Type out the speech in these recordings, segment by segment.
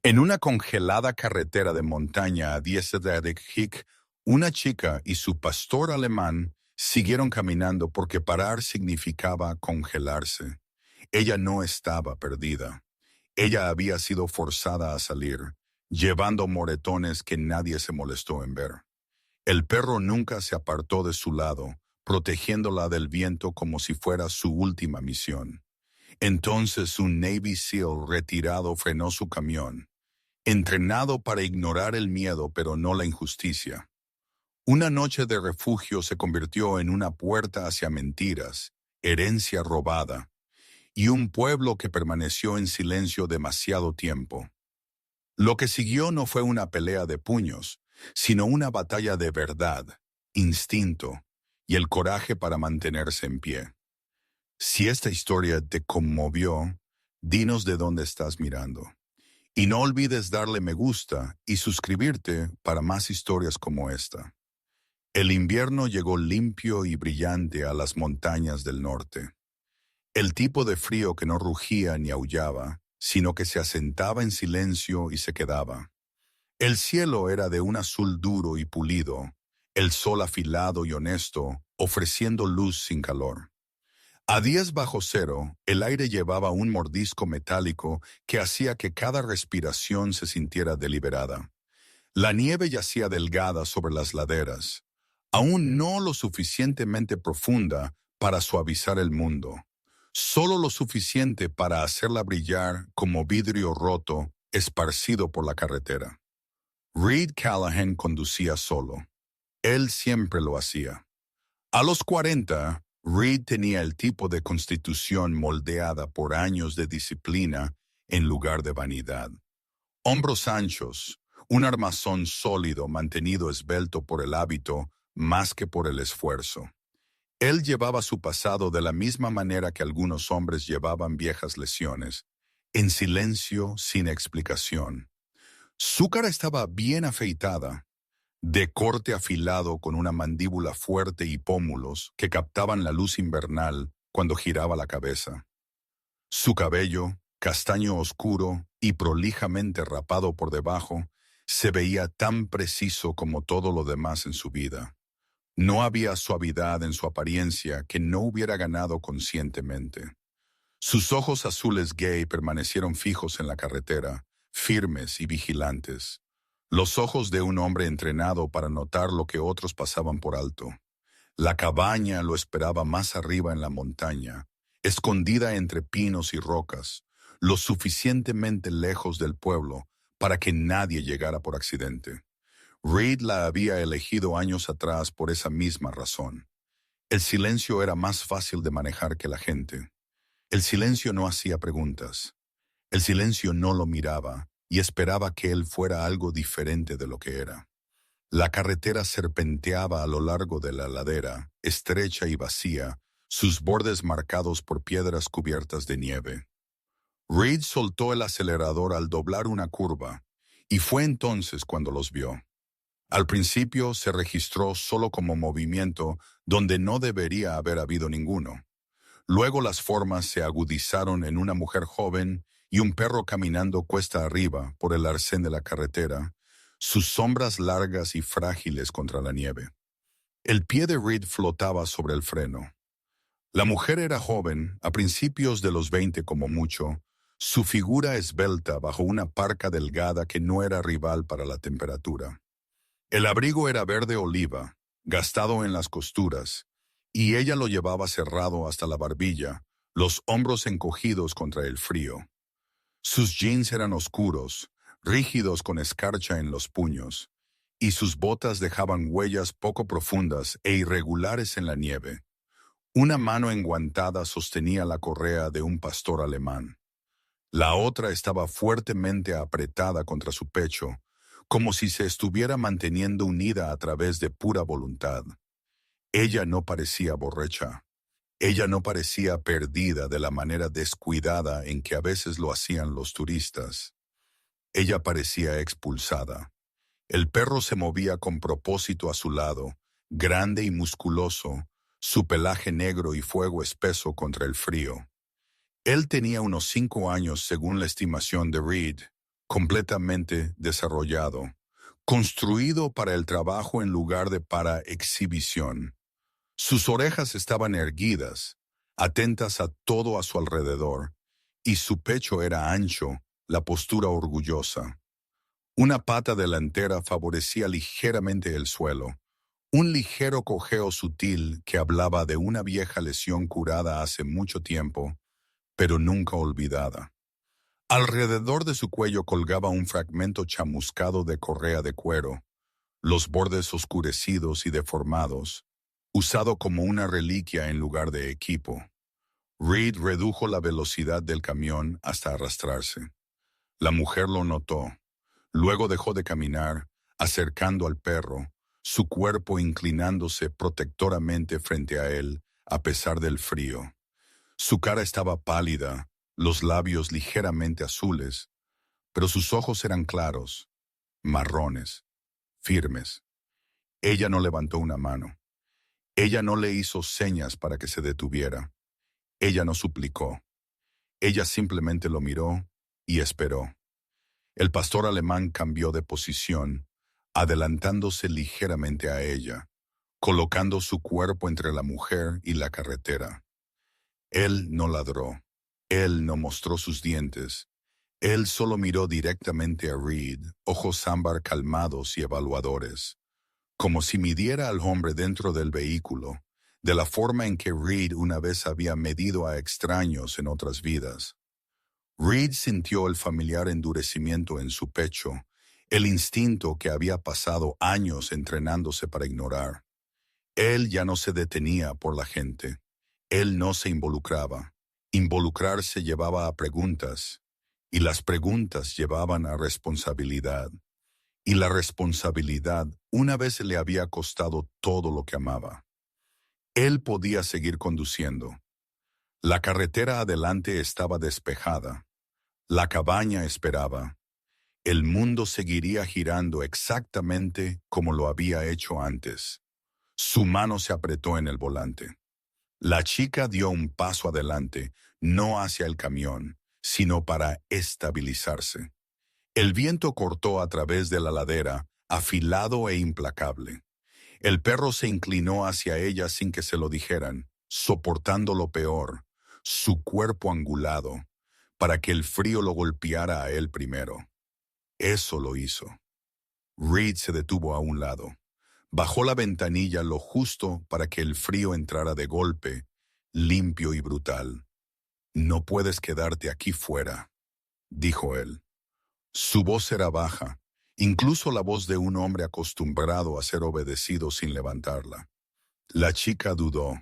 En una congelada carretera de montaña a 10 de Hick, una chica y su pastor alemán siguieron caminando porque parar significaba congelarse. Ella no estaba perdida. Ella había sido forzada a salir, llevando moretones que nadie se molestó en ver. El perro nunca se apartó de su lado, protegiéndola del viento como si fuera su última misión. Entonces un Navy SEAL retirado frenó su camión, entrenado para ignorar el miedo pero no la injusticia. Una noche de refugio se convirtió en una puerta hacia mentiras, herencia robada, y un pueblo que permaneció en silencio demasiado tiempo. Lo que siguió no fue una pelea de puños, sino una batalla de verdad, instinto y el coraje para mantenerse en pie. Si esta historia te conmovió, dinos de dónde estás mirando. Y no olvides darle me gusta y suscribirte para más historias como esta. El invierno llegó limpio y brillante a las montañas del norte. El tipo de frío que no rugía ni aullaba, sino que se asentaba en silencio y se quedaba. El cielo era de un azul duro y pulido, el sol afilado y honesto, ofreciendo luz sin calor. A 10 bajo cero, el aire llevaba un mordisco metálico que hacía que cada respiración se sintiera deliberada. La nieve yacía delgada sobre las laderas, aún no lo suficientemente profunda para suavizar el mundo, solo lo suficiente para hacerla brillar como vidrio roto esparcido por la carretera. Reed Callahan conducía solo. Él siempre lo hacía. A los 40, Reed tenía el tipo de constitución moldeada por años de disciplina en lugar de vanidad. Hombros anchos, un armazón sólido mantenido esbelto por el hábito más que por el esfuerzo. Él llevaba su pasado de la misma manera que algunos hombres llevaban viejas lesiones, en silencio, sin explicación. Su cara estaba bien afeitada, de corte afilado con una mandíbula fuerte y pómulos que captaban la luz invernal cuando giraba la cabeza. Su cabello, castaño oscuro y prolijamente rapado por debajo, se veía tan preciso como todo lo demás en su vida. No había suavidad en su apariencia que no hubiera ganado conscientemente. Sus ojos azules gay permanecieron fijos en la carretera, firmes y vigilantes. Los ojos de un hombre entrenado para notar lo que otros pasaban por alto. La cabaña lo esperaba más arriba en la montaña, escondida entre pinos y rocas, lo suficientemente lejos del pueblo para que nadie llegara por accidente. Reed la había elegido años atrás por esa misma razón. El silencio era más fácil de manejar que la gente. El silencio no hacía preguntas. El silencio no lo miraba y esperaba que él fuera algo diferente de lo que era. La carretera serpenteaba a lo largo de la ladera, estrecha y vacía, sus bordes marcados por piedras cubiertas de nieve. Reed soltó el acelerador al doblar una curva, y fue entonces cuando los vio. Al principio se registró solo como movimiento donde no debería haber habido ninguno. Luego las formas se agudizaron en una mujer joven y un perro caminando cuesta arriba por el arcén de la carretera, sus sombras largas y frágiles contra la nieve. El pie de Reed flotaba sobre el freno. La mujer era joven, a principios de los 20 como mucho, su figura esbelta bajo una parca delgada que no era rival para la temperatura. El abrigo era verde oliva, gastado en las costuras, y ella lo llevaba cerrado hasta la barbilla, los hombros encogidos contra el frío. Sus jeans eran oscuros, rígidos con escarcha en los puños, y sus botas dejaban huellas poco profundas e irregulares en la nieve. Una mano enguantada sostenía la correa de un pastor alemán. La otra estaba fuertemente apretada contra su pecho, como si se estuviera manteniendo unida a través de pura voluntad. Ella no parecía borracha. Ella no parecía perdida de la manera descuidada en que a veces lo hacían los turistas. Ella parecía expulsada. El perro se movía con propósito a su lado, grande y musculoso, su pelaje negro y fuego espeso contra el frío. Él tenía unos 5 años según la estimación de Reed, completamente desarrollado, construido para el trabajo en lugar de para exhibición. Sus orejas estaban erguidas, atentas a todo a su alrededor, y su pecho era ancho, la postura orgullosa. Una pata delantera favorecía ligeramente el suelo, un ligero cojeo sutil que hablaba de una vieja lesión curada hace mucho tiempo, pero nunca olvidada. Alrededor de su cuello colgaba un fragmento chamuscado de correa de cuero, los bordes oscurecidos y deformados, usado como una reliquia en lugar de equipo. Reed redujo la velocidad del camión hasta arrastrarse. La mujer lo notó. Luego dejó de caminar, acercando al perro, su cuerpo inclinándose protectoramente frente a él, a pesar del frío. Su cara estaba pálida, los labios ligeramente azules, pero sus ojos eran claros, marrones, firmes. Ella no levantó una mano. Ella no le hizo señas para que se detuviera. Ella no suplicó. Ella simplemente lo miró y esperó. El pastor alemán cambió de posición, adelantándose ligeramente a ella, colocando su cuerpo entre la mujer y la carretera. Él no ladró. Él no mostró sus dientes. Él solo miró directamente a Reed, ojos ámbar calmados y evaluadores, como si midiera al hombre dentro del vehículo, de la forma en que Reed una vez había medido a extraños en otras vidas. Reed sintió el familiar endurecimiento en su pecho, el instinto que había pasado años entrenándose para ignorar. Él ya no se detenía por la gente. Él no se involucraba. Involucrarse llevaba a preguntas, y las preguntas llevaban a responsabilidad. Y la responsabilidad una vez le había costado todo lo que amaba. Él podía seguir conduciendo. La carretera adelante estaba despejada. La cabaña esperaba. El mundo seguiría girando exactamente como lo había hecho antes. Su mano se apretó en el volante. La chica dio un paso adelante, no hacia el camión, sino para estabilizarse. El viento cortó a través de la ladera, afilado e implacable. El perro se inclinó hacia ella sin que se lo dijeran, soportando lo peor, su cuerpo angulado, para que el frío lo golpeara a él primero. Eso lo hizo. Reed se detuvo a un lado. Bajó la ventanilla lo justo para que el frío entrara de golpe, limpio y brutal. «No puedes quedarte aquí fuera», dijo él. Su voz era baja, incluso la voz de un hombre acostumbrado a ser obedecido sin levantarla. La chica dudó.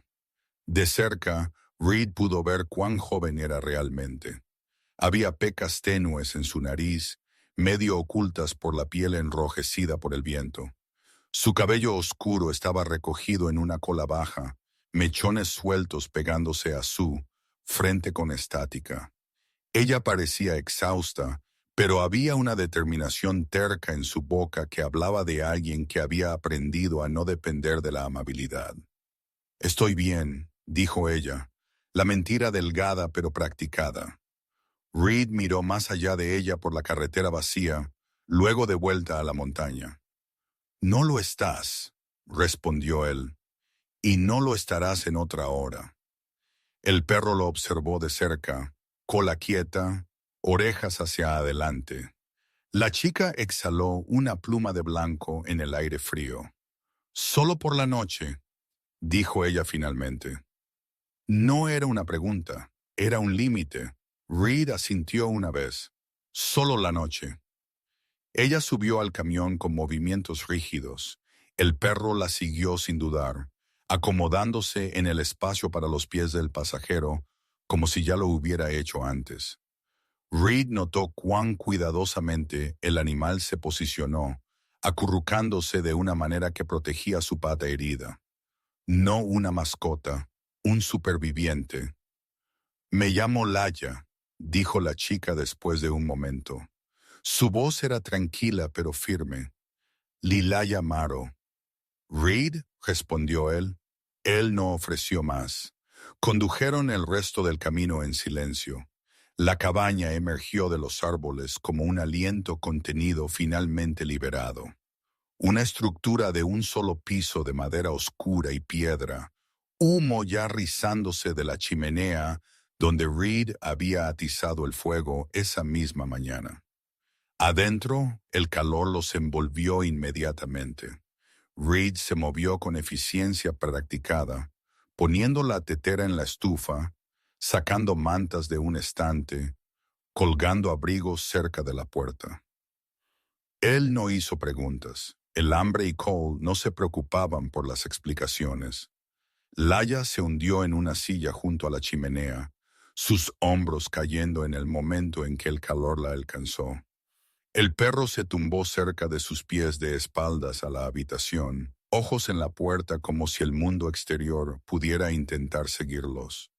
De cerca, Reed pudo ver cuán joven era realmente. Había pecas tenues en su nariz, medio ocultas por la piel enrojecida por el viento. Su cabello oscuro estaba recogido en una cola baja, mechones sueltos pegándose a su frente con estática. Ella parecía exhausta, pero había una determinación terca en su boca que hablaba de alguien que había aprendido a no depender de la amabilidad. «Estoy bien», dijo ella, la mentira delgada pero practicada. Reed miró más allá de ella por la carretera vacía, luego de vuelta a la montaña. «No lo estás», respondió él, «y no lo estarás en otra hora». El perro lo observó de cerca, cola quieta, orejas hacia adelante. La chica exhaló una pluma de blanco en el aire frío. «Solo por la noche», dijo ella finalmente. No era una pregunta, era un límite. Reed asintió una vez. «Solo la noche». Ella subió al camión con movimientos rígidos. El perro la siguió sin dudar, acomodándose en el espacio para los pies del pasajero, como si ya lo hubiera hecho antes. Reed notó cuán cuidadosamente el animal se posicionó, acurrucándose de una manera que protegía su pata herida. No una mascota, un superviviente. «Me llamo Laya», dijo la chica después de un momento. Su voz era tranquila pero firme. «Lilaya Maro». «¿Reed?», respondió él. Él no ofreció más. Condujeron el resto del camino en silencio. La cabaña emergió de los árboles como un aliento contenido finalmente liberado. Una estructura de un solo piso de madera oscura y piedra, humo ya rizándose de la chimenea donde Reed había atizado el fuego esa misma mañana. Adentro, el calor los envolvió inmediatamente. Reed se movió con eficiencia practicada, poniendo la tetera en la estufa, sacando mantas de un estante, colgando abrigos cerca de la puerta. Él no hizo preguntas. El hambre y Cole no se preocupaban por las explicaciones. Laia se hundió en una silla junto a la chimenea, sus hombros cayendo en el momento en que el calor la alcanzó. El perro se tumbó cerca de sus pies de espaldas a la habitación, ojos en la puerta como si el mundo exterior pudiera intentar seguirlos.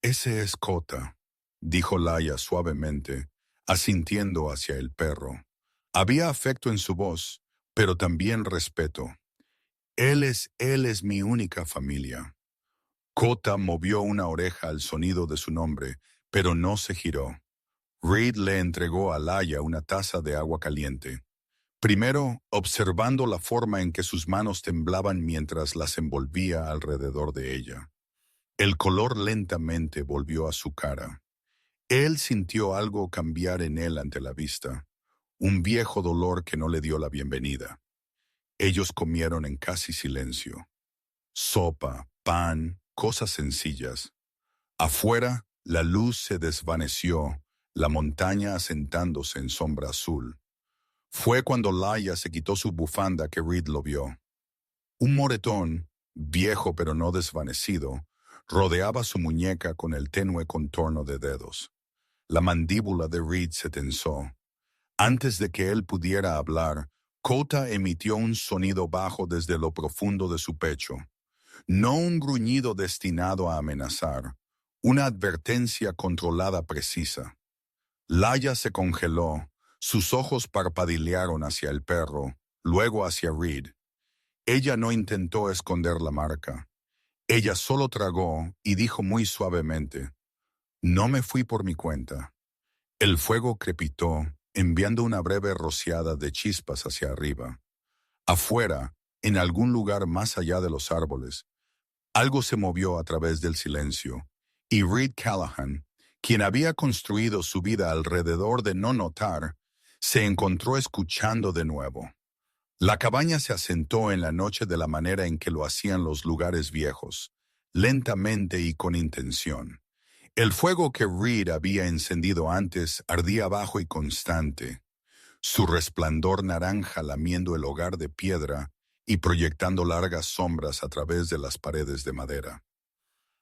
«Ese es Kota», dijo Laia suavemente, asintiendo hacia el perro. Había afecto en su voz, pero también respeto. Él es mi única familia». Kota movió una oreja al sonido de su nombre, pero no se giró. Reed le entregó a Laia una taza de agua caliente. Primero, observando la forma en que sus manos temblaban mientras las envolvía alrededor de ella. El color lentamente volvió a su cara. Él sintió algo cambiar en él ante la vista, un viejo dolor que no le dio la bienvenida. Ellos comieron en casi silencio. Sopa, pan, cosas sencillas. Afuera, la luz se desvaneció, la montaña asentándose en sombra azul. Fue cuando Laia se quitó su bufanda que Reed lo vio. Un moretón, viejo pero no desvanecido, rodeaba su muñeca con el tenue contorno de dedos. La mandíbula de Reed se tensó. Antes de que él pudiera hablar, Kota emitió un sonido bajo desde lo profundo de su pecho. No un gruñido destinado a amenazar, una advertencia controlada precisa. Laia se congeló, sus ojos parpadearon hacia el perro, luego hacia Reed. Ella no intentó esconder la marca. Ella solo tragó y dijo muy suavemente, «No me fui por mi cuenta». El fuego crepitó, enviando una breve rociada de chispas hacia arriba. Afuera, en algún lugar más allá de los árboles, algo se movió a través del silencio, y Reed Callahan, quien había construido su vida alrededor de no notar, se encontró escuchando de nuevo. La cabaña se asentó en la noche de la manera en que lo hacían los lugares viejos, lentamente y con intención. El fuego que Reed había encendido antes ardía bajo y constante, su resplandor naranja lamiendo el hogar de piedra y proyectando largas sombras a través de las paredes de madera.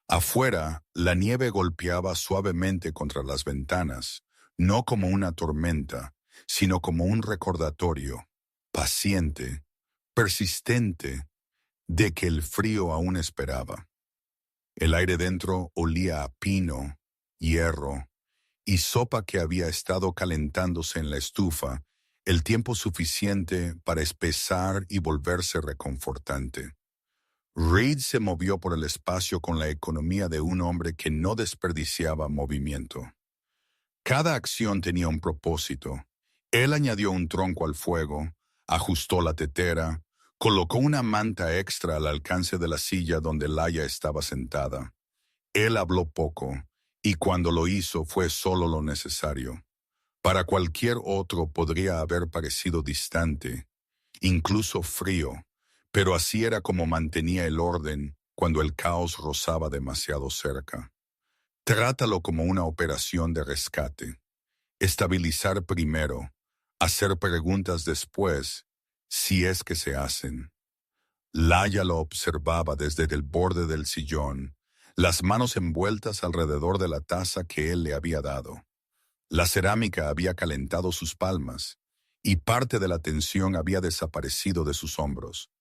Afuera, la nieve golpeaba suavemente contra las ventanas, no como una tormenta, sino como un recordatorio, paciente, persistente, de que el frío aún esperaba. El aire dentro olía a pino, hierro y sopa que había estado calentándose en la estufa el tiempo suficiente para espesar y volverse reconfortante. Reed se movió por el espacio con la economía de un hombre que no desperdiciaba movimiento. Cada acción tenía un propósito. Él añadió un tronco al fuego, ajustó la tetera, colocó una manta extra al alcance de la silla donde Laia estaba sentada. Él habló poco, y cuando lo hizo fue solo lo necesario. Para cualquier otro podría haber parecido distante, incluso frío, pero así era como mantenía el orden cuando el caos rozaba demasiado cerca. Trátalo como una operación de rescate. Estabilizar primero, hacer preguntas después, si es que se hacen. Laia lo observaba desde el borde del sillón, las manos envueltas alrededor de la taza que él le había dado. La cerámica había calentado sus palmas, y parte de la tensión había desaparecido de sus hombros.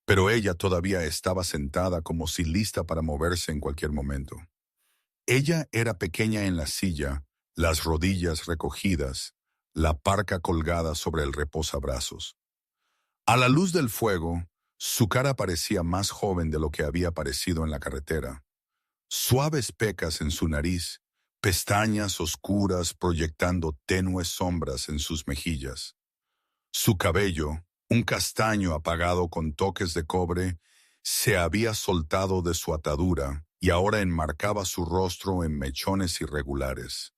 Pero ella todavía estaba sentada como si lista para moverse en cualquier momento. Ella era pequeña en la silla, las rodillas recogidas, la parca colgada sobre el reposabrazos. A la luz del fuego, su cara parecía más joven de lo que había parecido en la carretera. Suaves pecas en su nariz, pestañas oscuras proyectando tenues sombras en sus mejillas. Su cabello, un castaño apagado con toques de cobre, se había soltado de su atadura y ahora enmarcaba su rostro en mechones irregulares.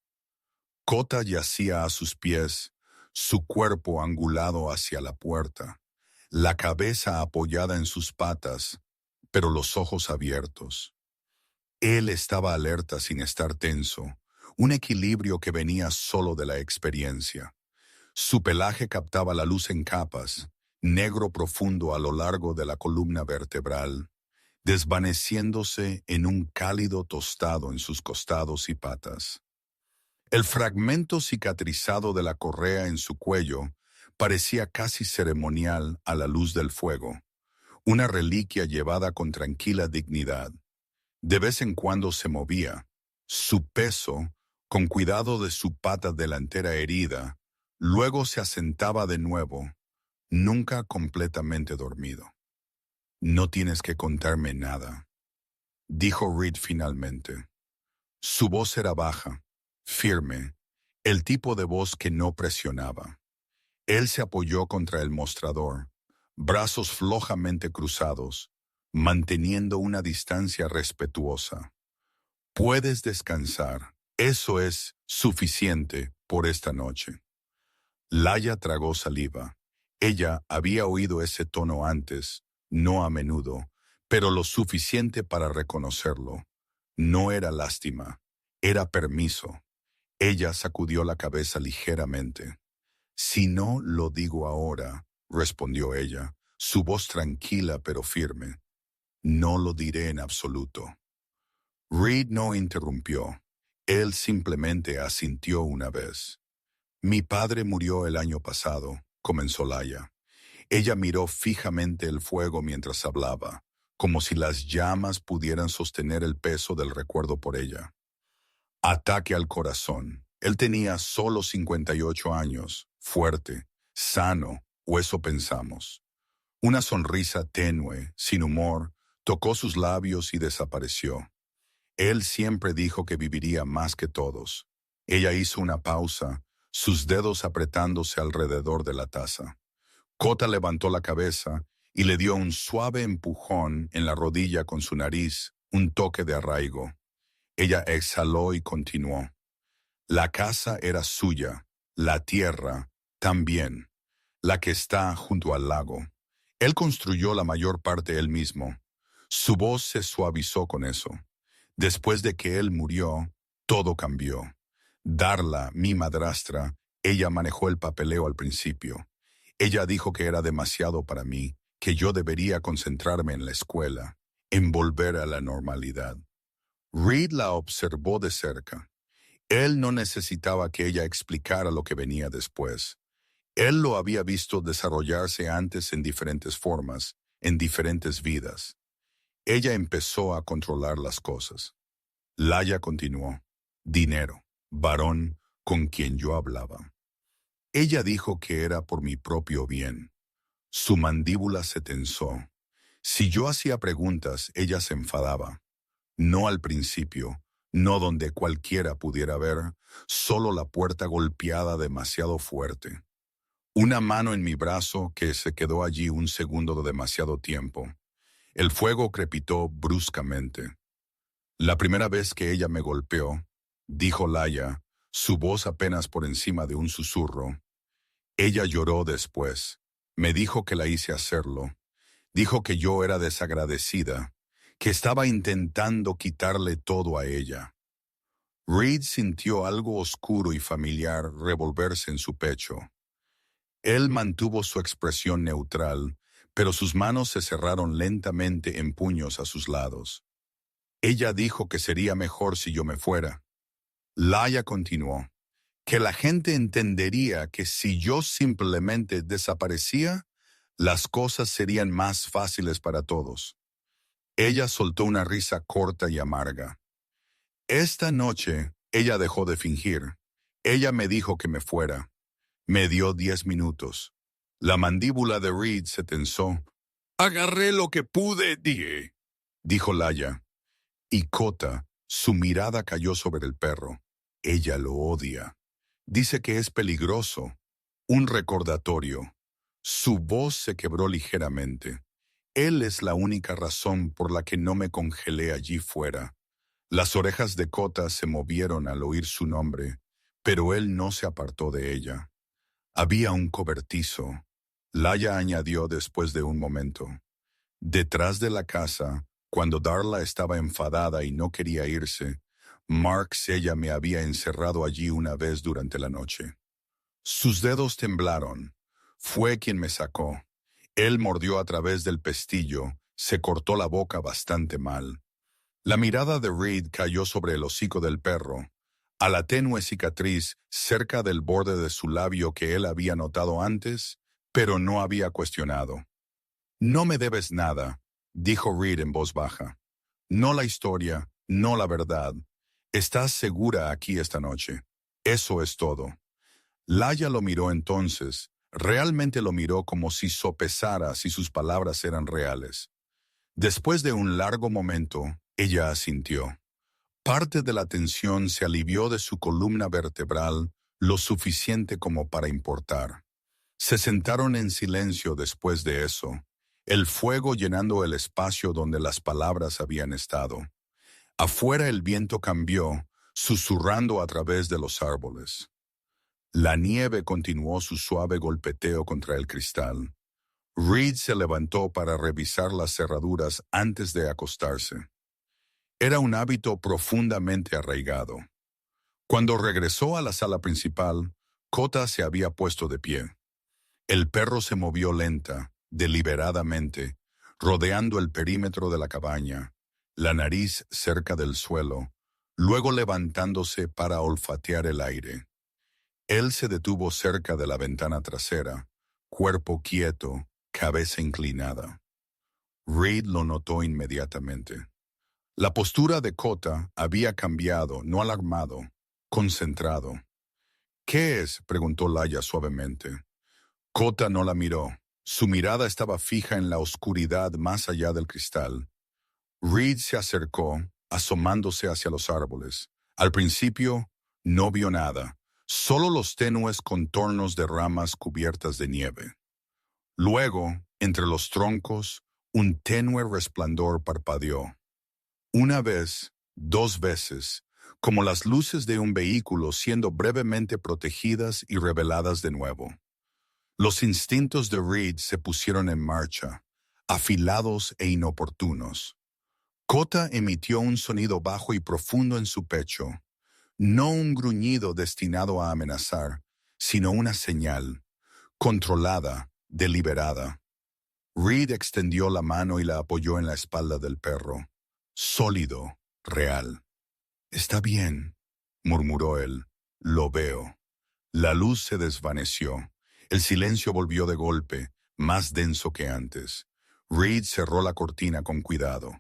Kota yacía a sus pies, su cuerpo angulado hacia la puerta, la cabeza apoyada en sus patas, pero los ojos abiertos. Él estaba alerta sin estar tenso, un equilibrio que venía solo de la experiencia. Su pelaje captaba la luz en capas, negro profundo a lo largo de la columna vertebral, desvaneciéndose en un cálido tostado en sus costados y patas. El fragmento cicatrizado de la correa en su cuello parecía casi ceremonial a la luz del fuego, una reliquia llevada con tranquila dignidad. De vez en cuando se movía. Su peso, con cuidado de su pata delantera herida, luego se asentaba de nuevo, nunca completamente dormido. No tienes que contarme nada, dijo Reed finalmente. Su voz era baja, firme, el tipo de voz que no presionaba. Él se apoyó contra el mostrador, brazos flojamente cruzados, manteniendo una distancia respetuosa. Puedes descansar. Eso es suficiente por esta noche. Laia tragó saliva. Ella había oído ese tono antes, no a menudo, pero lo suficiente para reconocerlo. No era lástima, era permiso. Ella sacudió la cabeza ligeramente. Si no lo digo ahora, respondió ella, su voz tranquila pero firme. No lo diré en absoluto. Reed no interrumpió. Él simplemente asintió una vez. Mi padre murió el año pasado, comenzó Laia. Ella miró fijamente el fuego mientras hablaba, como si las llamas pudieran sostener el peso del recuerdo por ella. Ataque al corazón. Él tenía solo 58 años, fuerte, sano, o eso pensamos. Una sonrisa tenue, sin humor, tocó sus labios y desapareció. Él siempre dijo que viviría más que todos. Ella hizo una pausa, sus dedos apretándose alrededor de la taza. Kota levantó la cabeza y le dio un suave empujón en la rodilla con su nariz, un toque de arraigo. Ella exhaló y continuó. La casa era suya, la tierra también, la que está junto al lago. Él construyó la mayor parte él mismo. Su voz se suavizó con eso. Después de que él murió, todo cambió. Darla, mi madrastra, ella manejó el papeleo al principio. Ella dijo que era demasiado para mí, que yo debería concentrarme en la escuela, en volver a la normalidad. Reed la observó de cerca. Él no necesitaba que ella explicara lo que venía después. Él lo había visto desarrollarse antes en diferentes formas, en diferentes vidas. Ella empezó a controlar las cosas. Laia continuó. Dinero, varón con quien yo hablaba. Ella dijo que era por mi propio bien. Su mandíbula se tensó. Si yo hacía preguntas, ella se enfadaba. No al principio, no donde cualquiera pudiera ver, solo la puerta golpeada demasiado fuerte. Una mano en mi brazo que se quedó allí un segundo de demasiado tiempo. El fuego crepitó bruscamente. La primera vez que ella me golpeó, dijo Laia, su voz apenas por encima de un susurro. Ella lloró después. Me dijo que la hice hacerlo. Dijo que yo era desagradecida, que estaba intentando quitarle todo a ella. Reed sintió algo oscuro y familiar revolverse en su pecho. Él mantuvo su expresión neutral, pero sus manos se cerraron lentamente en puños a sus lados. Ella dijo que sería mejor si yo me fuera. Laia continuó, que la gente entendería que si yo simplemente desaparecía, las cosas serían más fáciles para todos. Ella soltó una risa corta y amarga. Esta noche, ella dejó de fingir. Ella me dijo que me fuera. Me dio 10 minutos. La mandíbula de Reed se tensó. Agarré lo que pude, dijo Laia. Y Kota, su mirada cayó sobre el perro. Ella lo odia. Dice que es peligroso. Un recordatorio. Su voz se quebró ligeramente. Él es la única razón por la que no me congelé allí fuera. Las orejas de Kota se movieron al oír su nombre, pero él no se apartó de ella. Había un cobertizo. Laia añadió después de un momento. Detrás de la casa, cuando Darla estaba enfadada y no quería irse, Mark Sella me había encerrado allí una vez durante la noche. Sus dedos temblaron. Fue quien me sacó. Él mordió a través del pestillo, se cortó la boca bastante mal. La mirada de Reed cayó sobre el hocico del perro, a la tenue cicatriz cerca del borde de su labio que él había notado antes, pero no había cuestionado. No me debes nada, dijo Reed en voz baja. No la historia, no la verdad. Estás segura aquí esta noche. Eso es todo. Laia lo miró entonces, realmente lo miró como si sopesara si sus palabras eran reales. Después de un largo momento, ella asintió. Parte de la tensión se alivió de su columna vertebral lo suficiente como para importar. Se sentaron en silencio después de eso, el fuego llenando el espacio donde las palabras habían estado. Afuera el viento cambió, susurrando a través de los árboles. La nieve continuó su suave golpeteo contra el cristal. Reed se levantó para revisar las cerraduras antes de acostarse. Era un hábito profundamente arraigado. Cuando regresó a la sala principal, Kota se había puesto de pie. El perro se movió lenta, deliberadamente, rodeando el perímetro de la cabaña, la nariz cerca del suelo, luego levantándose para olfatear el aire. Él se detuvo cerca de la ventana trasera, cuerpo quieto, cabeza inclinada. Reed lo notó inmediatamente. La postura de Kota había cambiado, no alarmado, concentrado. ¿Qué es?, preguntó Laia suavemente. Kota no la miró. Su mirada estaba fija en la oscuridad más allá del cristal. Reed se acercó, asomándose hacia los árboles. Al principio, no vio nada, solo los tenues contornos de ramas cubiertas de nieve. Luego, entre los troncos, un tenue resplandor parpadeó. Una vez, dos veces, como las luces de un vehículo siendo brevemente protegidas y reveladas de nuevo. Los instintos de Reed se pusieron en marcha, afilados e inoportunos. Kota emitió un sonido bajo y profundo en su pecho, no un gruñido destinado a amenazar, sino una señal, controlada, deliberada. Reed extendió la mano y la apoyó en la espalda del perro. Sólido, real. «Está bien», murmuró él. «Lo veo». La luz se desvaneció. El silencio volvió de golpe, más denso que antes. Reed cerró la cortina con cuidado.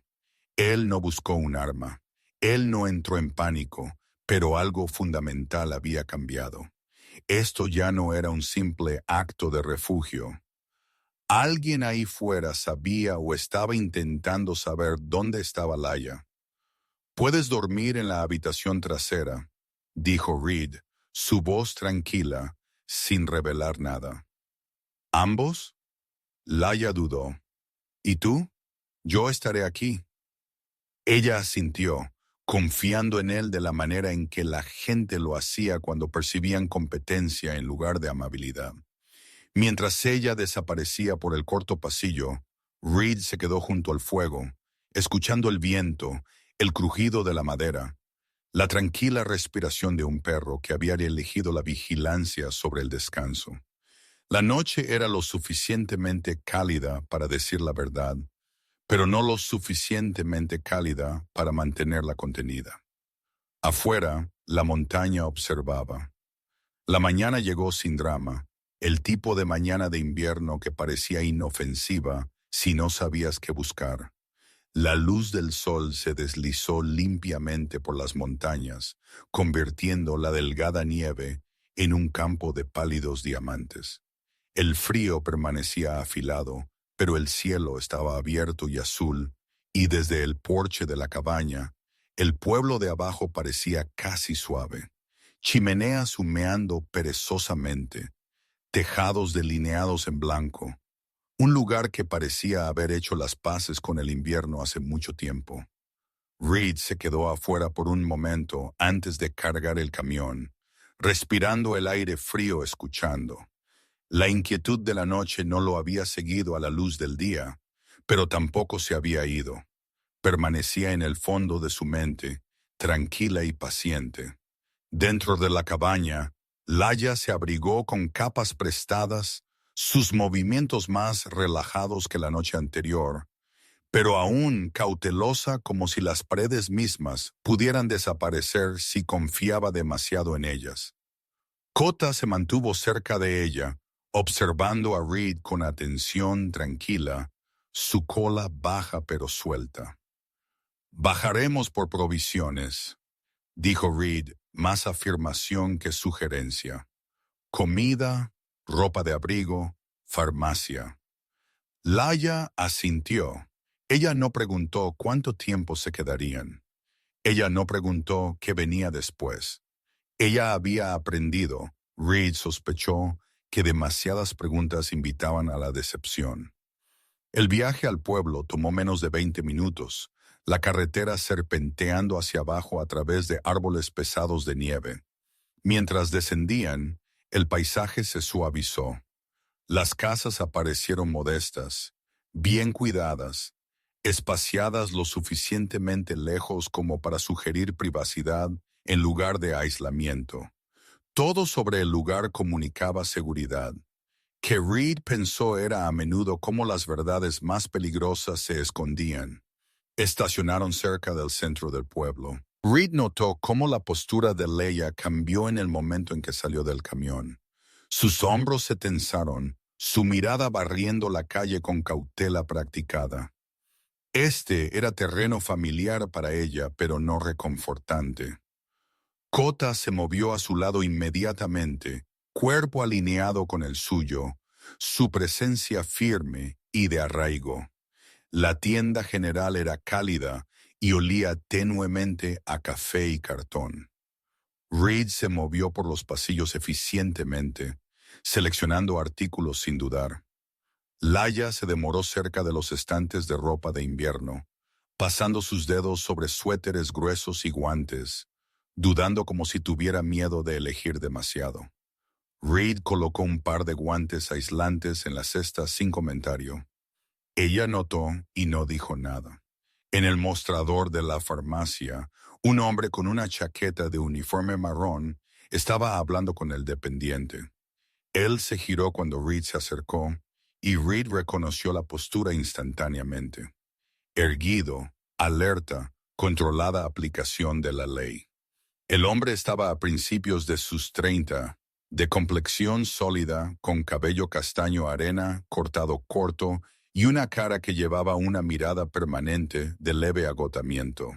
Él no buscó un arma. Él no entró en pánico, pero algo fundamental había cambiado. Esto ya no era un simple acto de refugio. Alguien ahí fuera sabía o estaba intentando saber dónde estaba Laia. «Puedes dormir en la habitación trasera», dijo Reed, su voz tranquila, sin revelar nada. «¿Ambos?». Laia dudó. «¿Y tú?». «Yo estaré aquí». Ella asintió, confiando en él de la manera en que la gente lo hacía cuando percibían competencia en lugar de amabilidad. Mientras ella desaparecía por el corto pasillo, Reed se quedó junto al fuego, escuchando el viento, el crujido de la madera, la tranquila respiración de un perro que había elegido la vigilancia sobre el descanso. La noche era lo suficientemente cálida para decir la verdad, pero no lo suficientemente cálida para mantenerla contenida. Afuera, la montaña observaba. La mañana llegó sin drama, el tipo de mañana de invierno que parecía inofensiva si no sabías qué buscar. La luz del sol se deslizó limpiamente por las montañas, convirtiendo la delgada nieve en un campo de pálidos diamantes. El frío permanecía afilado, pero el cielo estaba abierto y azul, y desde el porche de la cabaña, el pueblo de abajo parecía casi suave. chimeneas humeando perezosamente, tejados delineados en blanco, un lugar que parecía haber hecho las paces con el invierno hace mucho tiempo. Reed se quedó afuera por un momento antes de cargar el camión, respirando el aire frío escuchando. La inquietud de la noche no lo había seguido a la luz del día, pero tampoco se había ido. Permanecía en el fondo de su mente, tranquila y paciente. Dentro de la cabaña, Laia se abrigó con capas prestadas, sus movimientos más relajados que la noche anterior, pero aún cautelosa como si las paredes mismas pudieran desaparecer si confiaba demasiado en ellas. Kota se mantuvo cerca de ella, observando a Reed con atención tranquila, su cola baja pero suelta. «Bajaremos por provisiones», dijo Reed, más afirmación que sugerencia. «Comida, ropa de abrigo, farmacia». Laia asintió. Ella no preguntó cuánto tiempo se quedarían. Ella no preguntó qué venía después. Ella había aprendido, Reed sospechó, que demasiadas preguntas invitaban a la decepción. El viaje al pueblo tomó menos de 20 minutos, la carretera serpenteando hacia abajo a través de árboles pesados de nieve. Mientras descendían, el paisaje se suavizó. Las casas aparecieron modestas, bien cuidadas, espaciadas lo suficientemente lejos como para sugerir privacidad en lugar de aislamiento. Todo sobre el lugar comunicaba seguridad, que Reed pensó era a menudo cómo las verdades más peligrosas se escondían. Estacionaron cerca del centro del pueblo. Reed notó cómo la postura de Leia cambió en el momento en que salió del camión. Sus hombros se tensaron, su mirada barriendo la calle con cautela practicada. Este era terreno familiar para ella, pero no reconfortante. Kota se movió a su lado inmediatamente, cuerpo alineado con el suyo, su presencia firme y de arraigo. La tienda general era cálida y olía tenuemente a café y cartón. Reed se movió por los pasillos eficientemente, seleccionando artículos sin dudar. Laia se demoró cerca de los estantes de ropa de invierno, pasando sus dedos sobre suéteres gruesos y guantes, dudando como si tuviera miedo de elegir demasiado. Reed colocó un par de guantes aislantes en la cesta sin comentario. Ella notó y no dijo nada. En el mostrador de la farmacia, un hombre con una chaqueta de uniforme marrón estaba hablando con el dependiente. Él se giró cuando Reed se acercó, y Reed reconoció la postura instantáneamente. Erguido, alerta, controlada aplicación de la ley. El hombre estaba a principios de sus 30, de complexión sólida, con cabello castaño arena, cortado corto, y una cara que llevaba una mirada permanente de leve agotamiento.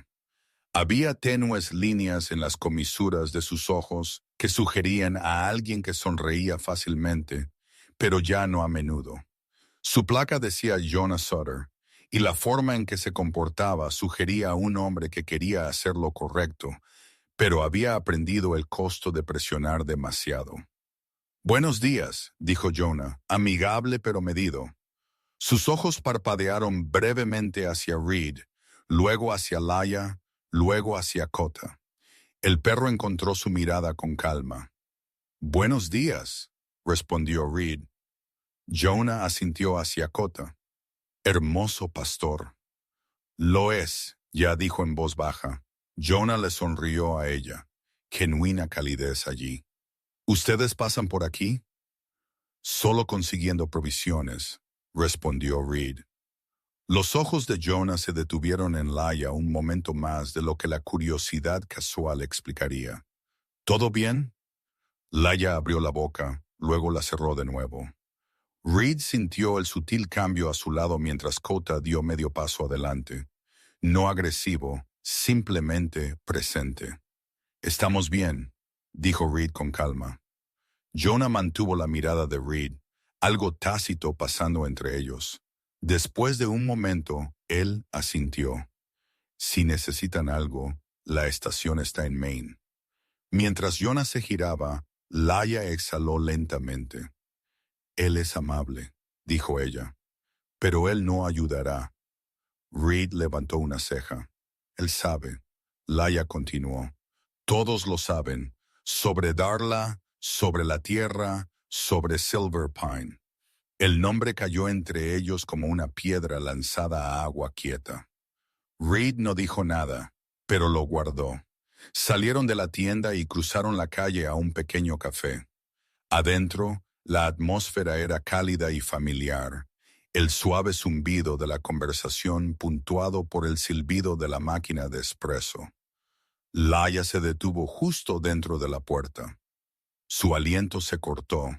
Había tenues líneas en las comisuras de sus ojos que sugerían a alguien que sonreía fácilmente, pero ya no a menudo. Su placa decía Jonah Sutter, y la forma en que se comportaba sugería a un hombre que quería hacer lo correcto, pero había aprendido el costo de presionar demasiado. «Buenos días», dijo Jonah, amigable pero medido. Sus ojos parpadearon brevemente hacia Reed, luego hacia Laia, luego hacia Kota. El perro encontró su mirada con calma. «Buenos días», respondió Reed. Jonah asintió hacia Kota. «Hermoso pastor». «Lo es», ya dijo en voz baja. Jonah le sonrió a ella. Genuina calidez allí. «¿Ustedes pasan por aquí?» «Solo consiguiendo provisiones», respondió Reed. Los ojos de Jonah se detuvieron en Laia un momento más de lo que la curiosidad casual explicaría. «¿Todo bien?» Laia abrió la boca, luego la cerró de nuevo. Reed sintió el sutil cambio a su lado mientras Kota dio medio paso adelante. No agresivo, simplemente presente. «Estamos bien», dijo Reed con calma. Jonah mantuvo la mirada de Reed, algo tácito pasando entre ellos. Después de un momento, él asintió. «Si necesitan algo, la estación está en Maine». Mientras Jonas se giraba, Laia exhaló lentamente. Él es amable, dijo ella, pero él no ayudará. Reed levantó una ceja. Él sabe. Laia continuó. Todos lo saben. Sobre Darla, sobre la tierra, sobre Silver Pine. El nombre cayó entre ellos como una piedra lanzada a agua quieta. Reed no dijo nada, pero lo guardó. Salieron de la tienda y cruzaron la calle a un pequeño café. Adentro, la atmósfera era cálida y familiar. El suave zumbido de la conversación puntuado por el silbido de la máquina de espresso. Laia se detuvo justo dentro de la puerta. Su aliento se cortó.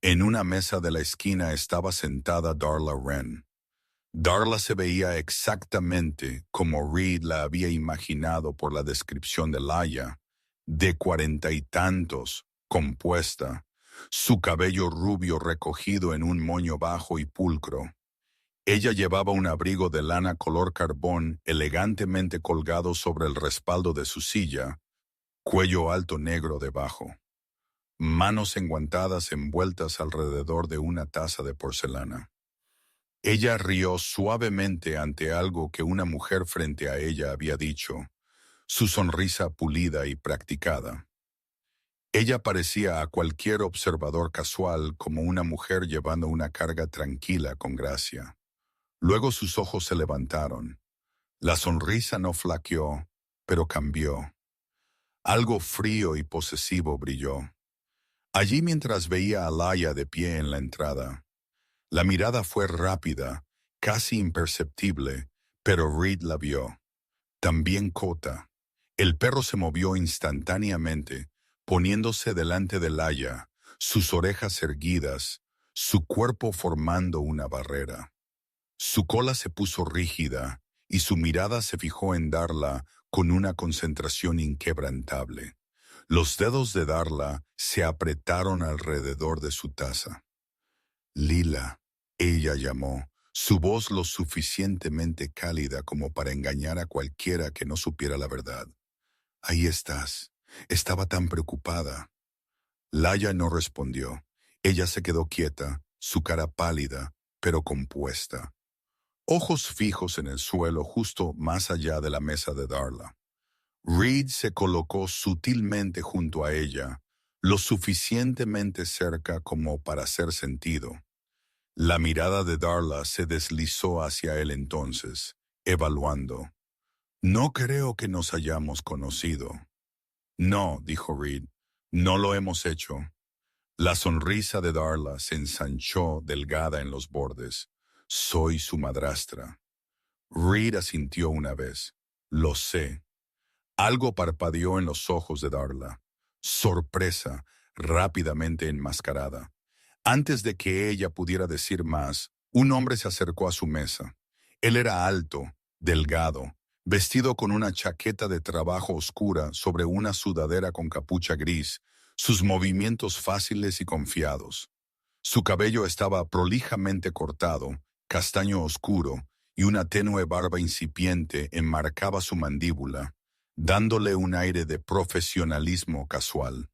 En una mesa de la esquina estaba sentada Darla Wren. Darla se veía exactamente como Reed la había imaginado por la descripción de Laia, de 40 y tantos, compuesta, su cabello rubio recogido en un moño bajo y pulcro. Ella llevaba un abrigo de lana color carbón elegantemente colgado sobre el respaldo de su silla, cuello alto negro debajo. Manos enguantadas envueltas alrededor de una taza de porcelana. Ella rió suavemente ante algo que una mujer frente a ella había dicho, su sonrisa pulida y practicada. Ella parecía a cualquier observador casual como una mujer llevando una carga tranquila con gracia. Luego sus ojos se levantaron. La sonrisa no flaqueó, pero cambió. Algo frío y posesivo brilló. Allí mientras veía a Laia de pie en la entrada, la mirada fue rápida, casi imperceptible, pero Reed la vio. También Cota. El perro se movió instantáneamente, poniéndose delante de Laia, sus orejas erguidas, su cuerpo formando una barrera. Su cola se puso rígida y su mirada se fijó en Darla con una concentración inquebrantable. Los dedos de Darla se apretaron alrededor de su taza. Lila, ella llamó, su voz lo suficientemente cálida como para engañar a cualquiera que no supiera la verdad. Ahí estás. Estaba tan preocupada. Laia no respondió. Ella se quedó quieta, su cara pálida, pero compuesta. Ojos fijos en el suelo justo más allá de la mesa de Darla. Reed se colocó sutilmente junto a ella, lo suficientemente cerca como para ser sentido. La mirada de Darla se deslizó hacia él entonces, evaluando. No creo que nos hayamos conocido. No, dijo Reed, no lo hemos hecho. La sonrisa de Darla se ensanchó delgada en los bordes. Soy su madrastra. Reed asintió una vez. Lo sé. Algo parpadeó en los ojos de Darla. Sorpresa, rápidamente enmascarada. Antes de que ella pudiera decir más, un hombre se acercó a su mesa. Él era alto, delgado, vestido con una chaqueta de trabajo oscura sobre una sudadera con capucha gris, sus movimientos fáciles y confiados. Su cabello estaba prolijamente cortado, castaño oscuro, y una tenue barba incipiente enmarcaba su mandíbula, dándole un aire de profesionalismo casual.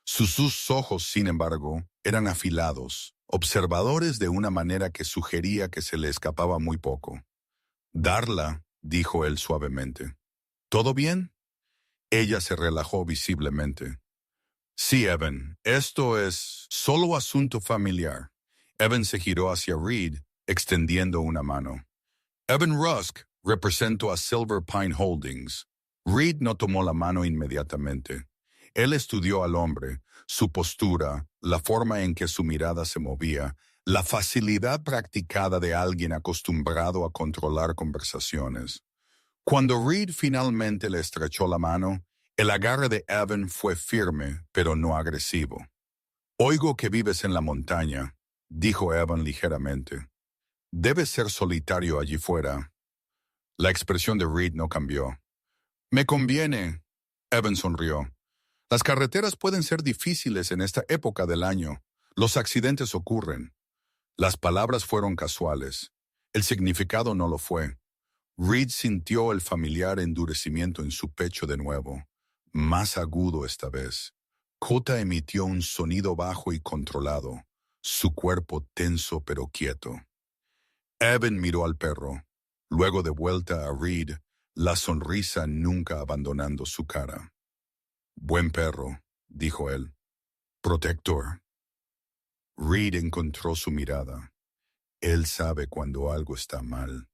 Sus ojos, sin embargo, eran afilados, observadores de una manera que sugería que se le escapaba muy poco. Darla, dijo él suavemente. ¿Todo bien? Ella se relajó visiblemente. Sí, Evan, esto es solo asunto familiar. Evan se giró hacia Reed, extendiendo una mano. Evan Rusk, represento a Silver Pine Holdings. Reed no tomó la mano inmediatamente. Él estudió al hombre, su postura, la forma en que su mirada se movía, la facilidad practicada de alguien acostumbrado a controlar conversaciones. Cuando Reed finalmente le estrechó la mano, el agarre de Evan fue firme, pero no agresivo. Oigo que vives en la montaña, dijo Evan ligeramente. Debes ser solitario allí fuera. La expresión de Reed no cambió. Me conviene. Evan sonrió. Las carreteras pueden ser difíciles en esta época del año. Los accidentes ocurren. Las palabras fueron casuales. El significado no lo fue. Reed sintió el familiar endurecimiento en su pecho de nuevo. más agudo esta vez. Kota emitió un sonido bajo y controlado, su cuerpo tenso pero quieto. Evan miró al perro, luego de vuelta a Reed, la sonrisa nunca abandonando su cara. Buen perro, dijo él. Protector. Reed encontró su mirada. Él sabe cuando algo está mal.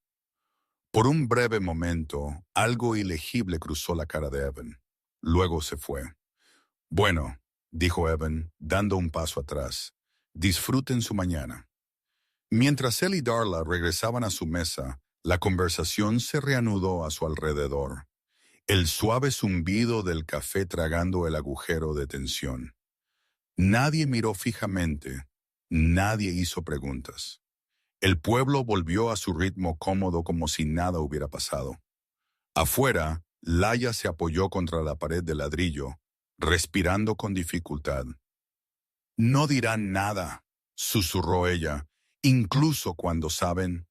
Por un breve momento, algo ilegible cruzó la cara de Evan. Luego se fue. Bueno, dijo Evan, dando un paso atrás. Disfruten su mañana. Mientras él y Darla regresaban a su mesa, la conversación se reanudó a su alrededor. El suave zumbido del café tragando el agujero de tensión. Nadie miró fijamente, nadie hizo preguntas. El pueblo volvió a su ritmo cómodo como si nada hubiera pasado. Afuera, Laia se apoyó contra la pared de ladrillo, respirando con dificultad. No dirán nada, susurró ella, incluso cuando saben.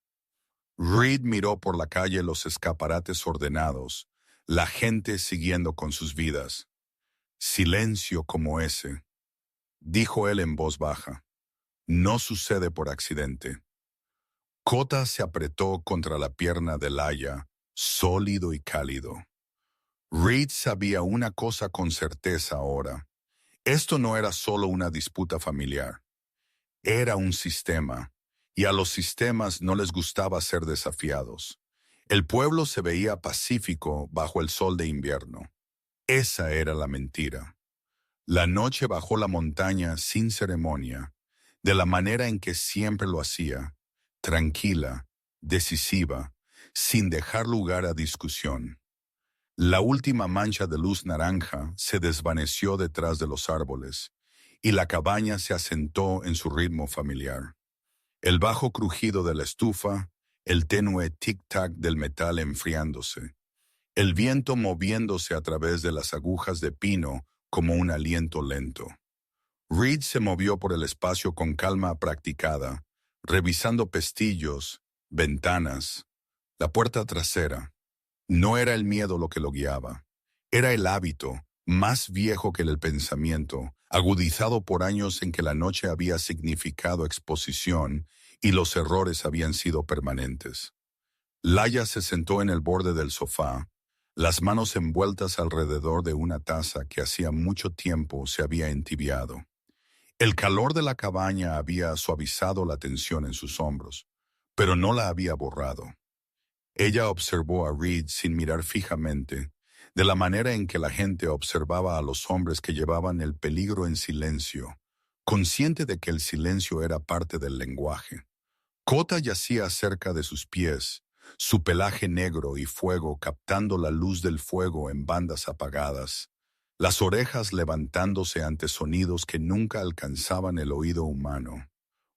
Reed miró por la calle los escaparates ordenados, la gente siguiendo con sus vidas. Silencio como ese, dijo él en voz baja. No sucede por accidente. Kota se apretó contra la pierna de Laia, sólido y cálido. Reed sabía una cosa con certeza ahora. Esto no era solo una disputa familiar. Era un sistema, y a los sistemas no les gustaba ser desafiados. El pueblo se veía pacífico bajo el sol de invierno. Esa era la mentira. La noche bajó la montaña sin ceremonia, de la manera en que siempre lo hacía, tranquila, decisiva, sin dejar lugar a discusión. La última mancha de luz naranja se desvaneció detrás de los árboles, y la cabaña se asentó en su ritmo familiar. El bajo crujido de la estufa, el tenue tic-tac del metal enfriándose, el viento moviéndose a través de las agujas de pino como un aliento lento. Reed se movió por el espacio con calma practicada, revisando pestillos, ventanas, la puerta trasera. No era el miedo lo que lo guiaba, era el hábito, más viejo que el pensamiento, agudizado por años en que la noche había significado exposición y los errores habían sido permanentes. Laia se sentó en el borde del sofá, las manos envueltas alrededor de una taza que hacía mucho tiempo se había entibiado. El calor de la cabaña había suavizado la tensión en sus hombros, pero no la había borrado. Ella observó a Reed sin mirar fijamente, de la manera en que la gente observaba a los hombres que llevaban el peligro en silencio, consciente de que el silencio era parte del lenguaje. Kota yacía cerca de sus pies, su pelaje negro y fuego captando la luz del fuego en bandas apagadas, las orejas levantándose ante sonidos que nunca alcanzaban el oído humano.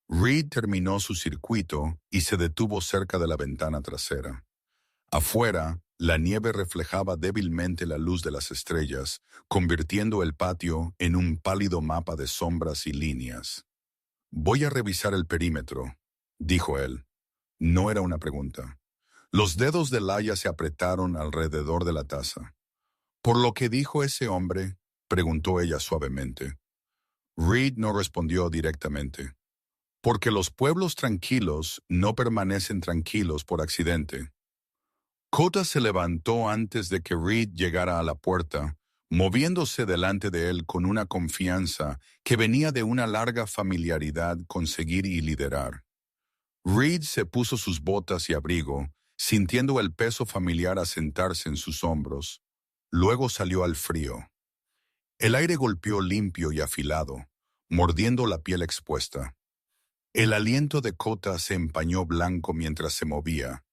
Reed terminó su circuito y se detuvo cerca de la ventana trasera. Afuera, la nieve reflejaba débilmente la luz de las estrellas, convirtiendo el patio en un pálido mapa de sombras y líneas. «Voy a revisar el perímetro», dijo él. No era una pregunta. Los dedos de Laia se apretaron alrededor de la taza. «¿Por lo que dijo ese hombre?», preguntó ella suavemente. Reed no respondió directamente. «Porque los pueblos tranquilos no permanecen tranquilos por accidente». Kota se levantó antes de que Reed llegara a la puerta, moviéndose delante de él con una confianza que venía de una larga familiaridad con seguir y liderar. Reed se puso sus botas y abrigo, sintiendo el peso familiar asentarse en sus hombros. Luego salió al frío. El aire golpeó limpio y afilado, mordiendo la piel expuesta. El aliento de Kota se empañó blanco mientras se movía,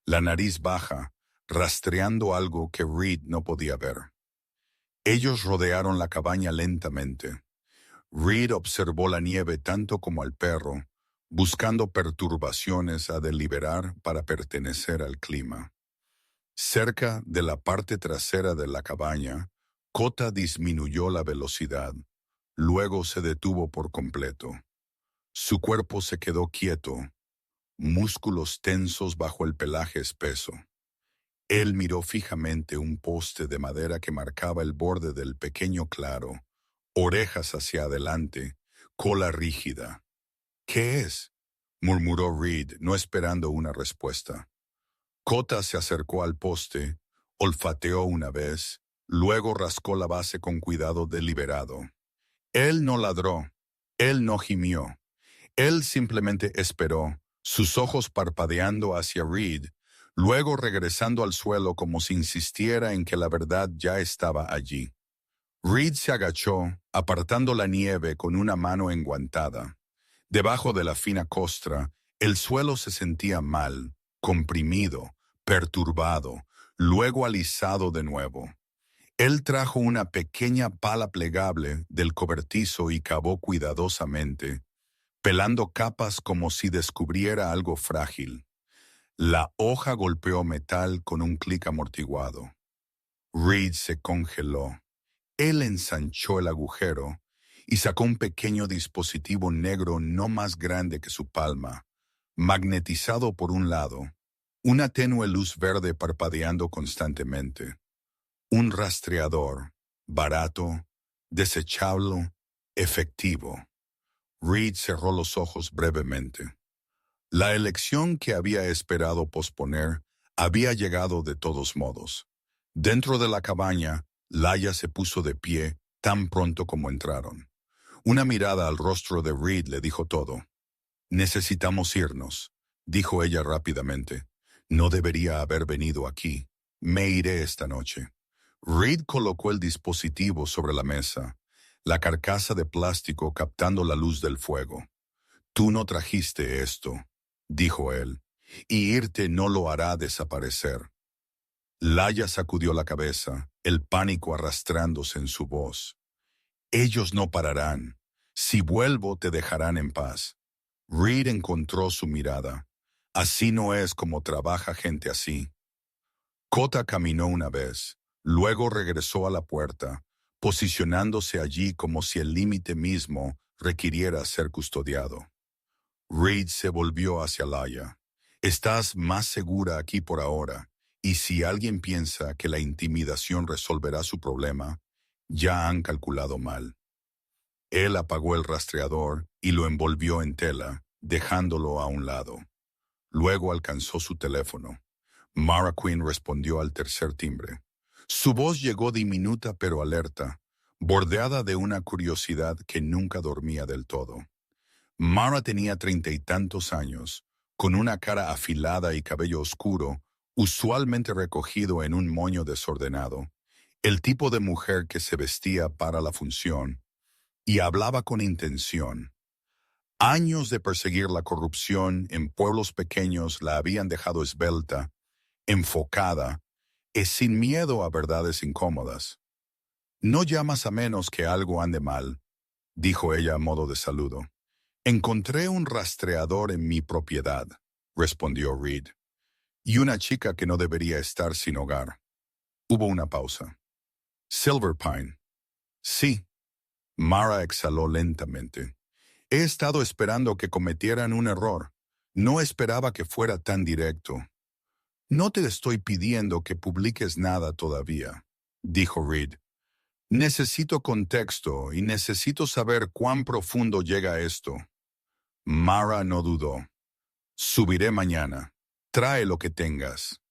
la nariz baja, rastreando algo que Reed no podía ver. Ellos rodearon la cabaña lentamente. Reed observó la nieve tanto como al perro, buscando perturbaciones a deliberar para pertenecer al clima. Cerca de la parte trasera de la cabaña, Kota disminuyó la velocidad, luego se detuvo por completo. Su cuerpo se quedó quieto, músculos tensos bajo el pelaje espeso. Él miró fijamente un poste de madera que marcaba el borde del pequeño claro, orejas hacia adelante, cola rígida. ¿Qué es? Murmuró Reed, no esperando una respuesta. Cota se acercó al poste, olfateó una vez, luego rascó la base con cuidado deliberado. Él no ladró, él no gimió, él simplemente esperó, sus ojos parpadeando hacia Reed, luego regresando al suelo como si insistiera en que la verdad ya estaba allí. Reed se agachó, apartando la nieve con una mano enguantada. Debajo de la fina costra, el suelo se sentía mal, comprimido, perturbado, luego alisado de nuevo. Él trajo una pequeña pala plegable del cobertizo y cavó cuidadosamente, pelando capas como si descubriera algo frágil. La hoja golpeó metal con un clic amortiguado. Reed se congeló. Él ensanchó el agujero y sacó un pequeño dispositivo negro no más grande que su palma, magnetizado por un lado, una tenue luz verde parpadeando constantemente. Un rastreador, barato, desechable, efectivo. Reed cerró los ojos brevemente. La elección que había esperado posponer había llegado de todos modos. Dentro de la cabaña, Laia se puso de pie tan pronto como entraron. Una mirada al rostro de Reed le dijo todo. «Necesitamos irnos», dijo ella rápidamente. «No debería haber venido aquí. Me iré esta noche». Reed colocó el dispositivo sobre la mesa, la carcasa de plástico captando la luz del fuego. «Tú no trajiste esto», dijo él, «y irte no lo hará desaparecer». Laia sacudió la cabeza, el pánico arrastrándose en su voz. «Ellos no pararán. Si vuelvo te dejarán en paz». Reed encontró su mirada. «Así no es como trabaja gente así». Cota caminó una vez, luego regresó a la puerta, posicionándose allí como si el límite mismo requiriera ser custodiado. Reed se volvió hacia Laia. «Estás más segura aquí por ahora, y si alguien piensa que la intimidación resolverá su problema, ya han calculado mal». Él apagó el rastreador y lo envolvió en tela, dejándolo a un lado. Luego alcanzó su teléfono. Mara Quinn respondió al tercer timbre. Su voz llegó diminuta pero alerta, bordeada de una curiosidad que nunca dormía del todo. Mara tenía 30 y tantos años, con una cara afilada y cabello oscuro, usualmente recogido en un moño desordenado, el tipo de mujer que se vestía para la función, y hablaba con intención. Años de perseguir la corrupción en pueblos pequeños la habían dejado esbelta, enfocada, y sin miedo a verdades incómodas. «No llamas a menos que algo ande mal», dijo ella a modo de saludo. «Encontré un rastreador en mi propiedad», respondió Reed, «y una chica que no debería estar sin hogar». Hubo una pausa. «Silverpine». «Sí». Mara exhaló lentamente. «He estado esperando que cometieran un error. No esperaba que fuera tan directo». «No te estoy pidiendo que publiques nada todavía», dijo Reed. «Necesito contexto y necesito saber cuán profundo llega esto». Mara no dudó. «Subiré mañana. Trae lo que tengas».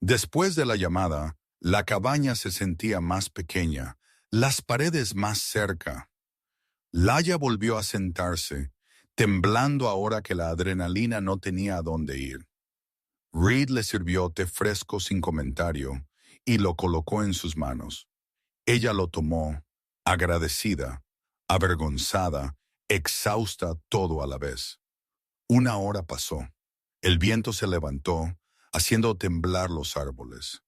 Después de la llamada, la cabaña se sentía más pequeña, las paredes más cerca. Laia volvió a sentarse, temblando ahora que la adrenalina no tenía a dónde ir. Reed le sirvió té fresco sin comentario y lo colocó en sus manos. Ella lo tomó, agradecida, avergonzada, exhausta todo a la vez. Una hora pasó. El viento se levantó, haciendo temblar los árboles.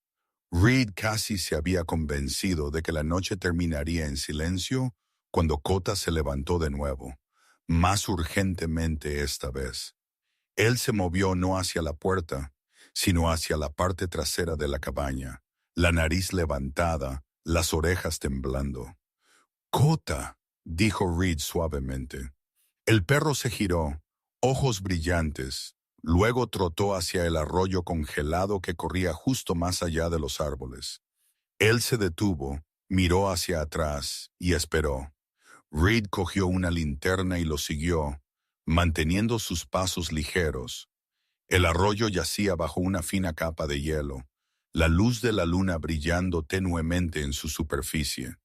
Reed casi se había convencido de que la noche terminaría en silencio cuando Cota se levantó de nuevo, más urgentemente esta vez. Él se movió no hacia la puerta, sino hacia la parte trasera de la cabaña, la nariz levantada, las orejas temblando. «Cota», dijo Reed suavemente. El perro se giró, ojos brillantes, Luego trotó hacia el arroyo congelado que corría justo más allá de los árboles. Él se detuvo, miró hacia atrás y esperó. Reed cogió una linterna y lo siguió, manteniendo sus pasos ligeros. El arroyo yacía bajo una fina capa de hielo, la luz de la luna brillando tenuemente en su superficie.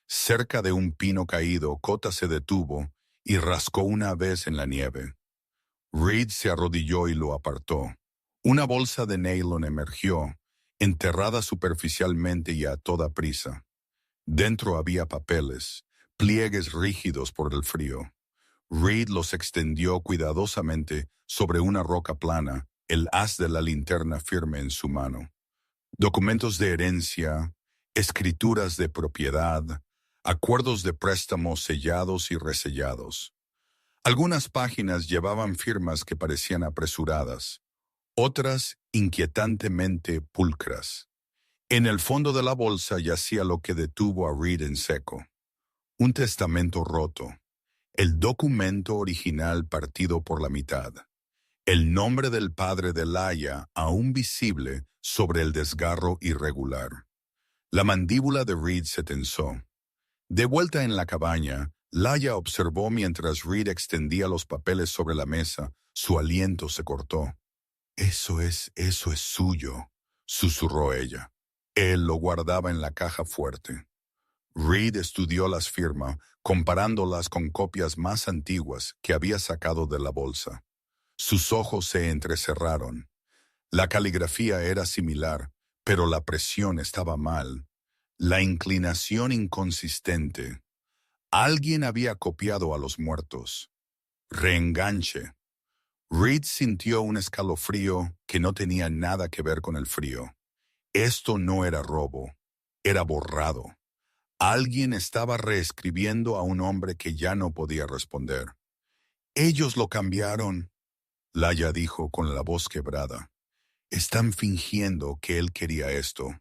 Cerca de un pino caído, Cota se detuvo y rascó una vez en la nieve. Reed se arrodilló y lo apartó. Una bolsa de nylon emergió, enterrada superficialmente y a toda prisa. Dentro había papeles, pliegues rígidos por el frío. Reed los extendió cuidadosamente sobre una roca plana, el haz de la linterna firme en su mano. Documentos de herencia, escrituras de propiedad, acuerdos de préstamo sellados y resellados. Algunas páginas llevaban firmas que parecían apresuradas, otras inquietantemente pulcras. En el fondo de la bolsa yacía lo que detuvo a Reed en seco. Un testamento roto. El documento original partido por la mitad. El nombre del padre de Laia aún visible sobre el desgarro irregular. La mandíbula de Reed se tensó. De vuelta en la cabaña, Laia observó mientras Reed extendía los papeles sobre la mesa. Su aliento se cortó. Eso es suyo, susurró ella. Él lo guardaba en la caja fuerte. Reed estudió las firmas, comparándolas con copias más antiguas que había sacado de la bolsa. Sus ojos se entrecerraron. La caligrafía era similar, pero la presión estaba mal. La inclinación inconsistente. Alguien había copiado a los muertos. Reenganche. Reed sintió un escalofrío que no tenía nada que ver con el frío. Esto no era robo, era borrado. Alguien estaba reescribiendo a un hombre que ya no podía responder. Ellos lo cambiaron, Laia dijo con la voz quebrada. Están fingiendo que él quería esto.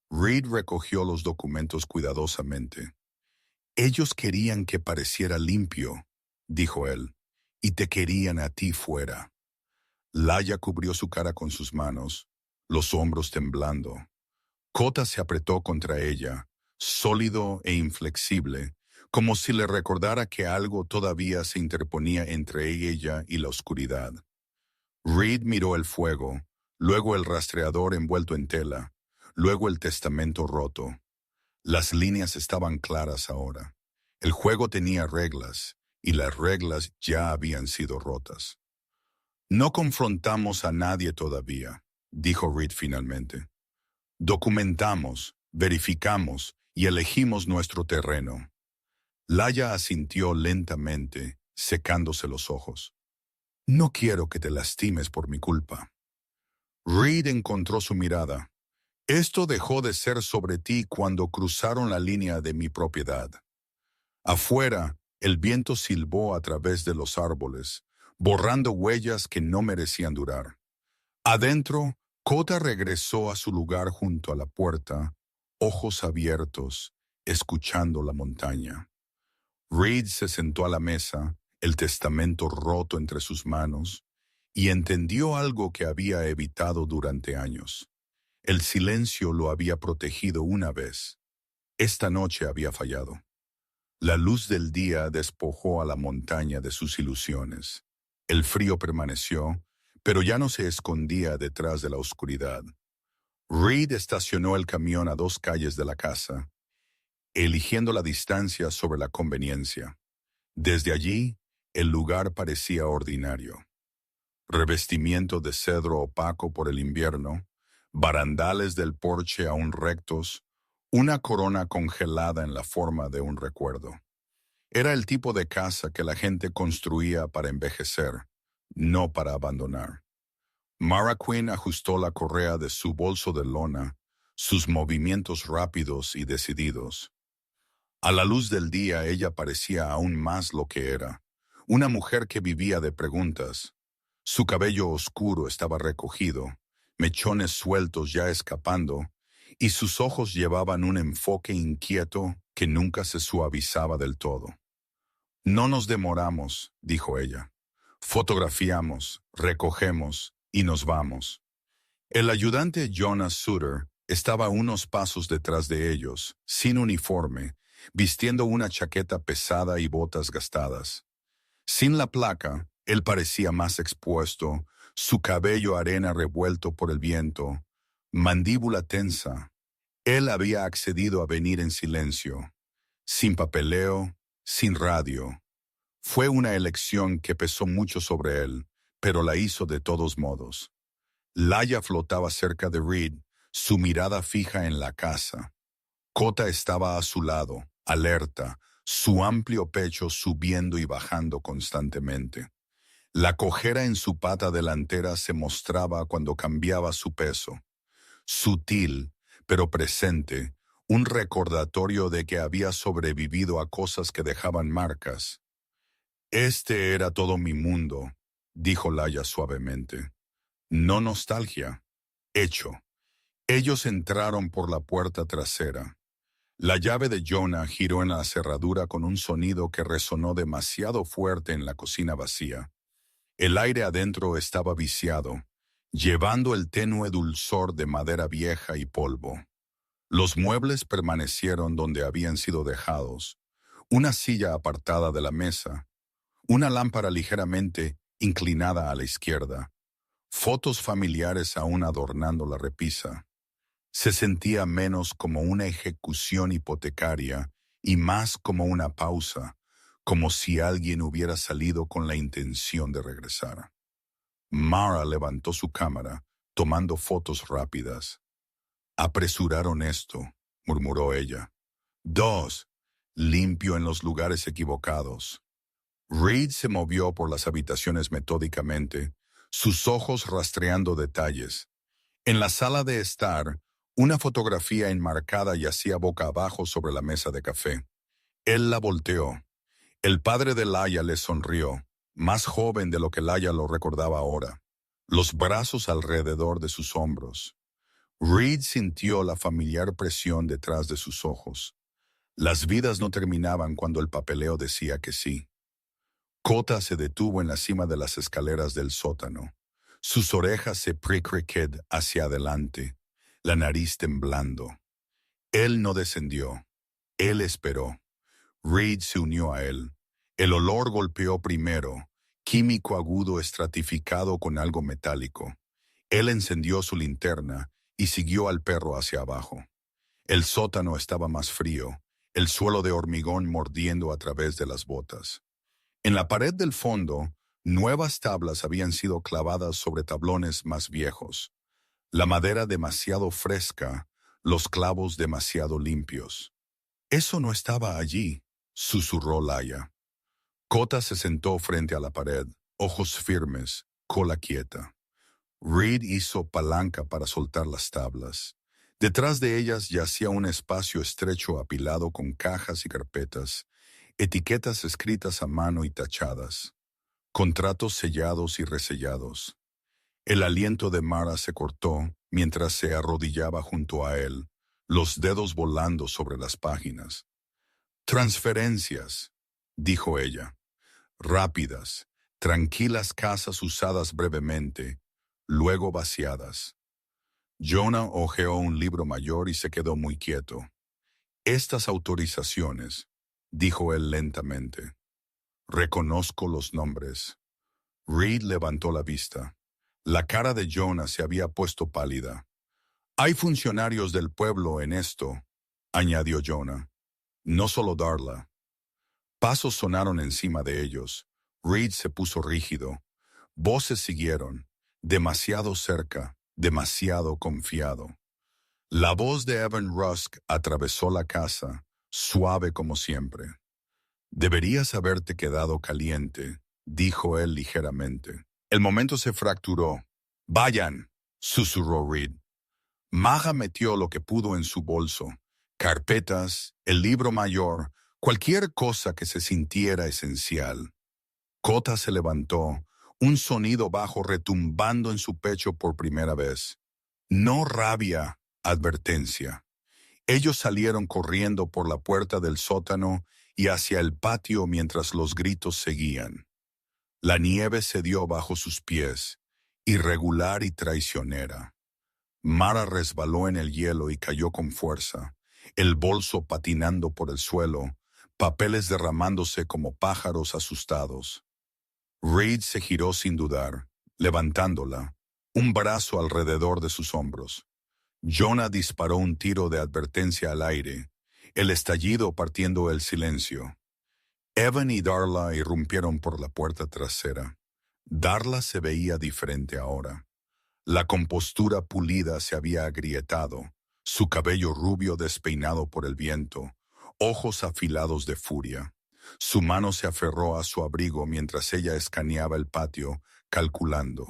Reed recogió los documentos cuidadosamente. Ellos querían que pareciera limpio, dijo él, y te querían a ti fuera. Laia cubrió su cara con sus manos, los hombros temblando. Cota se apretó contra ella, sólido e inflexible, como si le recordara que algo todavía se interponía entre ella y la oscuridad. Reed miró el fuego, luego el rastreador envuelto en tela, luego el testamento roto. Las líneas estaban claras ahora. El juego tenía reglas, y las reglas ya habían sido rotas. No confrontamos a nadie todavía, dijo Reed finalmente. Documentamos, verificamos y elegimos nuestro terreno. Laia asintió lentamente, secándose los ojos. No quiero que te lastimes por mi culpa. Reed encontró su mirada. Esto dejó de ser sobre ti cuando cruzaron la línea de mi propiedad. Afuera, el viento silbó a través de los árboles, borrando huellas que no merecían durar. Adentro, Cota regresó a su lugar junto a la puerta, ojos abiertos, escuchando la montaña. Reed se sentó a la mesa, el testamento roto entre sus manos, y entendió algo que había evitado durante años. El silencio lo había protegido una vez. Esta noche había fallado. La luz del día despojó a la montaña de sus ilusiones. El frío permaneció, pero ya no se escondía detrás de la oscuridad. Reed estacionó el camión a 2 calles de la casa, eligiendo la distancia sobre la conveniencia. Desde allí, el lugar parecía ordinario. Revestimiento de cedro opaco por el invierno, barandales del porche aún rectos, una corona congelada en la forma de un recuerdo. Era el tipo de casa que la gente construía para envejecer, no para abandonar. Mara Quinn ajustó la correa de su bolso de lona, sus movimientos rápidos y decididos. A la luz del día ella parecía aún más lo que era, una mujer que vivía de preguntas. Su cabello oscuro estaba recogido, mechones sueltos ya escapando, y sus ojos llevaban un enfoque inquieto que nunca se suavizaba del todo. No nos demoramos, dijo ella. Fotografiamos, recogemos y nos vamos. El ayudante Jonas Suter estaba a unos pasos detrás de ellos, sin uniforme, vistiendo una chaqueta pesada y botas gastadas. Sin la placa, él parecía más expuesto, su cabello arena revuelto por el viento, mandíbula tensa. Él había accedido a venir en silencio, sin papeleo, sin radio. Fue una elección que pesó mucho sobre él, pero la hizo de todos modos. Laia flotaba cerca de Reed, su mirada fija en la casa. Kota estaba a su lado, alerta, su amplio pecho subiendo y bajando constantemente. La cojera en su pata delantera se mostraba cuando cambiaba su peso. Sutil, pero presente, un recordatorio de que había sobrevivido a cosas que dejaban marcas. Este era todo mi mundo, dijo Laia suavemente. No nostalgia, hecho. Ellos entraron por la puerta trasera. La llave de Jonah giró en la cerradura con un sonido que resonó demasiado fuerte en la cocina vacía. El aire adentro estaba viciado, llevando el tenue dulzor de madera vieja y polvo. Los muebles permanecieron donde habían sido dejados. Una silla apartada de la mesa, una lámpara ligeramente inclinada a la izquierda, fotos familiares aún adornando la repisa. Se sentía menos como una ejecución hipotecaria y más como una pausa, como si alguien hubiera salido con la intención de regresar. Mara levantó su cámara, tomando fotos rápidas. Apresuraron esto, murmuró ella. 2. Limpio en los lugares equivocados. Reed se movió por las habitaciones metódicamente, sus ojos rastreando detalles. En la sala de estar, una fotografía enmarcada yacía boca abajo sobre la mesa de café. Él la volteó. El padre de Laia le sonrió, más joven de lo que Laia lo recordaba ahora, los brazos alrededor de sus hombros. Reed sintió la familiar presión detrás de sus ojos. Las vidas no terminaban cuando el papeleo decía que sí. Kota se detuvo en la cima de las escaleras del sótano. Sus orejas se prickriqued hacia adelante, la nariz temblando. Él no descendió. Él esperó. Reed se unió a él. El olor golpeó primero, químico agudo estratificado con algo metálico. Él encendió su linterna y siguió al perro hacia abajo. El sótano estaba más frío, el suelo de hormigón mordiendo a través de las botas. En la pared del fondo, nuevas tablas habían sido clavadas sobre tablones más viejos. La madera demasiado fresca, los clavos demasiado limpios. Eso no estaba allí, susurró Laia. Kota se sentó frente a la pared, ojos firmes, cola quieta. Reed hizo palanca para soltar las tablas. Detrás de ellas yacía un espacio estrecho apilado con cajas y carpetas, etiquetas escritas a mano y tachadas, contratos sellados y resellados. El aliento de Mara se cortó mientras se arrodillaba junto a él, los dedos volando sobre las páginas. Transferencias, dijo ella. Rápidas, tranquilas casas usadas brevemente, luego vaciadas. Jonah hojeó un libro mayor y se quedó muy quieto. Estas autorizaciones, dijo él lentamente. Reconozco los nombres. Reed levantó la vista. La cara de Jonah se había puesto pálida. Hay funcionarios del pueblo en esto, añadió Jonah. No solo Darla. Pasos sonaron encima de ellos. Reed se puso rígido. Voces siguieron. Demasiado cerca, demasiado confiado. La voz de Evan Rusk atravesó la casa, suave como siempre. Deberías haberte quedado caliente, dijo él ligeramente. El momento se fracturó. Vayan, susurró Reed. Maja metió lo que pudo en su bolso. Carpetas, el libro mayor, cualquier cosa que se sintiera esencial. Kota se levantó, un sonido bajo retumbando en su pecho por primera vez. No rabia, advertencia. Ellos salieron corriendo por la puerta del sótano y hacia el patio mientras los gritos seguían. La nieve cedió bajo sus pies, irregular y traicionera. Mara resbaló en el hielo y cayó con fuerza, el bolso patinando por el suelo, papeles derramándose como pájaros asustados. Reed se giró sin dudar, levantándola, un brazo alrededor de sus hombros. Jonah disparó un tiro de advertencia al aire, el estallido partiendo el silencio. Evan y Darla irrumpieron por la puerta trasera. Darla se veía diferente ahora. La compostura pulida se había agrietado, su cabello rubio despeinado por el viento, ojos afilados de furia. Su mano se aferró a su abrigo mientras ella escaneaba el patio, calculando.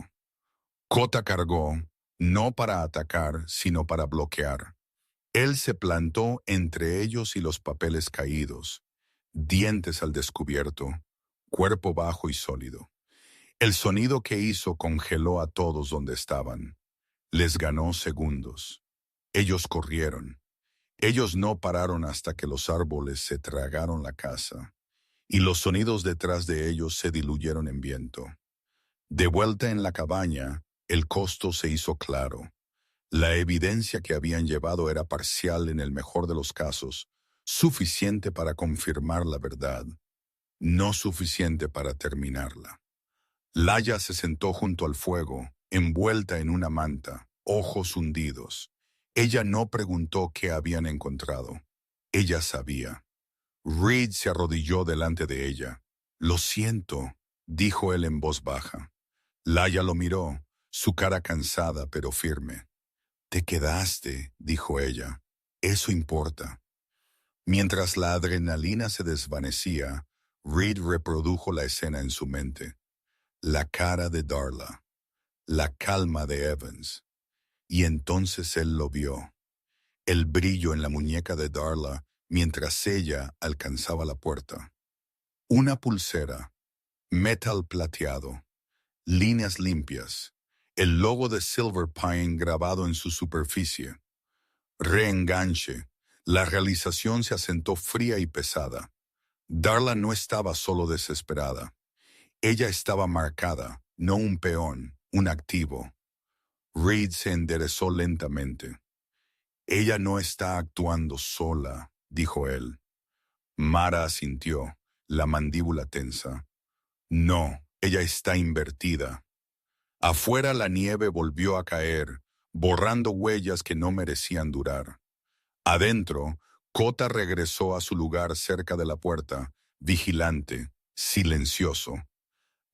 Kota cargó, no para atacar, sino para bloquear. Él se plantó entre ellos y los papeles caídos, dientes al descubierto, cuerpo bajo y sólido. El sonido que hizo congeló a todos donde estaban. Les ganó segundos. Ellos corrieron. Ellos no pararon hasta que los árboles se tragaron la casa, y los sonidos detrás de ellos se diluyeron en viento. De vuelta en la cabaña, el costo se hizo claro. La evidencia que habían llevado era parcial en el mejor de los casos, suficiente para confirmar la verdad, no suficiente para terminarla. Laia se sentó junto al fuego, envuelta en una manta, ojos hundidos. Ella no preguntó qué habían encontrado. Ella sabía. Reed se arrodilló delante de ella. «Lo siento», dijo él en voz baja. Laia lo miró, su cara cansada pero firme. «Te quedaste», dijo ella. «Eso importa». Mientras la adrenalina se desvanecía, Reed reprodujo la escena en su mente. La cara de Darla, la calma de Evans. Y entonces él lo vio. El brillo en la muñeca de Darla mientras ella alcanzaba la puerta. Una pulsera, metal plateado, líneas limpias, el logo de Silver Pine grabado en su superficie. Reenganche, la realización se asentó fría y pesada. Darla no estaba solo desesperada. Ella estaba marcada, no un peón, un activo. Reed se enderezó lentamente. «Ella no está actuando sola», dijo él. Mara asintió, la mandíbula tensa. «No, ella está invertida». Afuera la nieve volvió a caer, borrando huellas que no merecían durar. Adentro, Kota regresó a su lugar cerca de la puerta, vigilante, silencioso.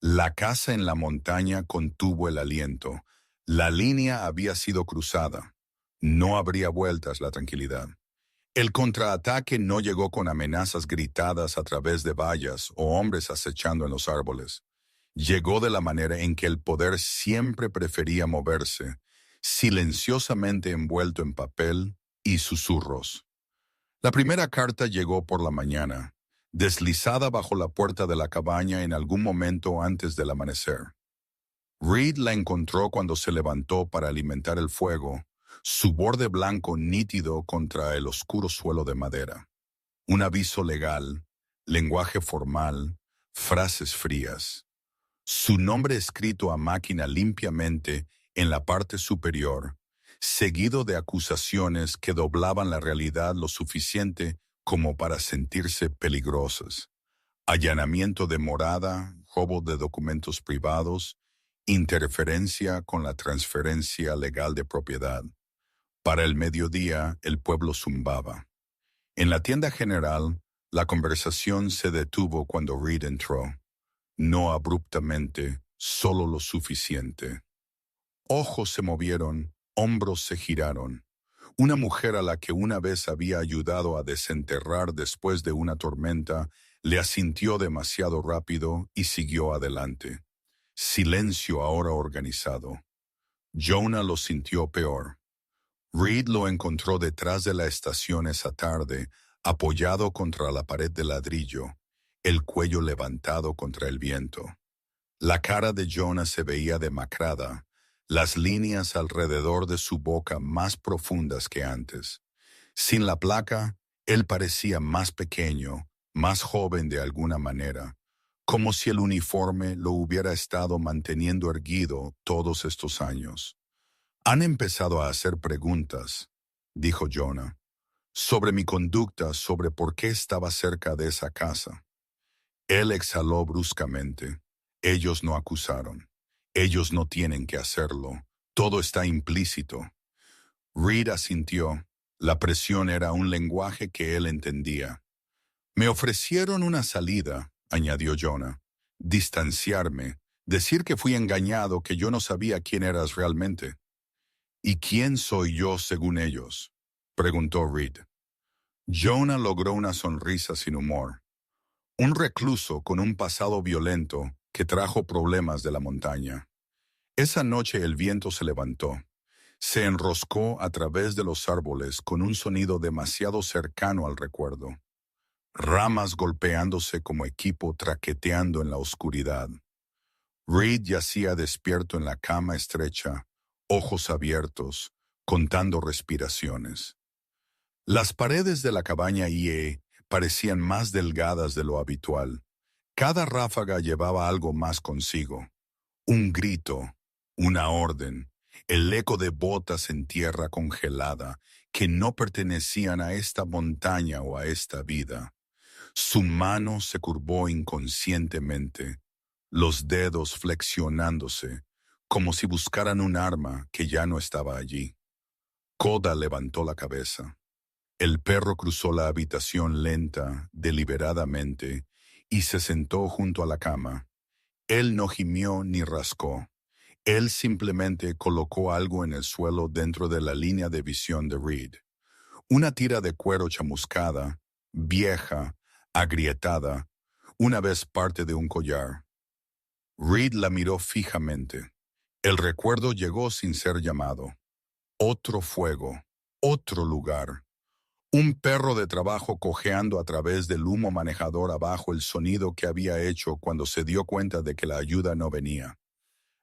La casa en la montaña contuvo el aliento. La línea había sido cruzada. No habría vueltas la tranquilidad. El contraataque no llegó con amenazas gritadas a través de vallas o hombres acechando en los árboles. Llegó de la manera en que el poder siempre prefería moverse, silenciosamente envuelto en papel y susurros. La primera carta llegó por la mañana, deslizada bajo la puerta de la cabaña en algún momento antes del amanecer. Reed la encontró cuando se levantó para alimentar el fuego, su borde blanco nítido contra el oscuro suelo de madera. Un aviso legal, lenguaje formal, frases frías. Su nombre escrito a máquina limpiamente en la parte superior, seguido de acusaciones que doblaban la realidad lo suficiente como para sentirse peligrosas. Allanamiento de morada, robo de documentos privados, interferencia con la transferencia legal de propiedad. Para el mediodía, el pueblo zumbaba. En la tienda general, la conversación se detuvo cuando Reed entró. No abruptamente, solo lo suficiente. Ojos se movieron, hombros se giraron. Una mujer a la que una vez había ayudado a desenterrar después de una tormenta, le asintió demasiado rápido y siguió adelante. Silencio ahora organizado. Jonah lo sintió peor. Reed lo encontró detrás de la estación esa tarde, apoyado contra la pared de ladrillo, el cuello levantado contra el viento. La cara de Jonah se veía demacrada, las líneas alrededor de su boca más profundas que antes. Sin la placa, él parecía más pequeño, más joven de alguna manera, como si el uniforme lo hubiera estado manteniendo erguido todos estos años. Han empezado a hacer preguntas, dijo Jonah, sobre mi conducta, sobre por qué estaba cerca de esa casa. Él exhaló bruscamente. Ellos no acusaron. Ellos no tienen que hacerlo. Todo está implícito. Reed asintió. La presión era un lenguaje que él entendía. Me ofrecieron una salida, añadió Jonah. Distanciarme, decir que fui engañado, que yo no sabía quién eras realmente. ¿Y quién soy yo según ellos?, preguntó Reed. Jonah logró una sonrisa sin humor. Un recluso con un pasado violento que trajo problemas de la montaña. Esa noche el viento se levantó. Se enroscó a través de los árboles con un sonido demasiado cercano al recuerdo. Ramas golpeándose como equipo traqueteando en la oscuridad. Reed yacía despierto en la cama estrecha, ojos abiertos, contando respiraciones. Las paredes de la cabaña IE parecían más delgadas de lo habitual. Cada ráfaga llevaba algo más consigo. Un grito, una orden, el eco de botas en tierra congelada que no pertenecían a esta montaña o a esta vida. Su mano se curvó inconscientemente, los dedos flexionándose, como si buscaran un arma que ya no estaba allí. Koda levantó la cabeza. El perro cruzó la habitación lenta, deliberadamente, y se sentó junto a la cama. Él no gimió ni rascó. Él simplemente colocó algo en el suelo dentro de la línea de visión de Reed. Una tira de cuero chamuscada, vieja, agrietada, una vez parte de un collar. Reed la miró fijamente. El recuerdo llegó sin ser llamado. Otro fuego, otro lugar. Un perro de trabajo cojeando a través del humo manejador abajo, el sonido que había hecho cuando se dio cuenta de que la ayuda no venía.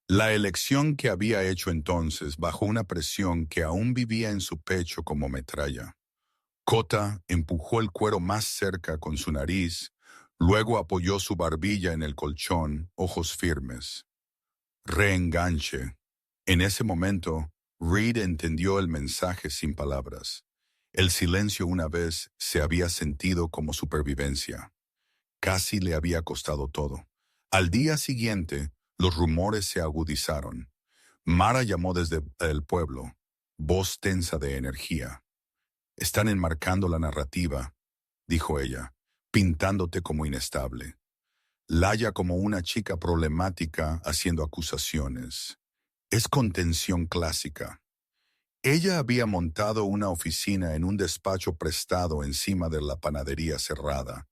La elección que había hecho entonces bajo una presión que aún vivía en su pecho como metralla. Kota empujó el cuero más cerca con su nariz, luego apoyó su barbilla en el colchón, ojos firmes. Reenganche. En ese momento, Reed entendió el mensaje sin palabras. El silencio una vez se había sentido como supervivencia. Casi le había costado todo. Al día siguiente, los rumores se agudizaron. Mara llamó desde el pueblo, voz tensa de energía. Están enmarcando la narrativa, dijo ella, pintándote como inestable. Laya como una chica problemática haciendo acusaciones. Es contención clásica. Ella había montado una oficina en un despacho prestado encima de la panadería cerrada,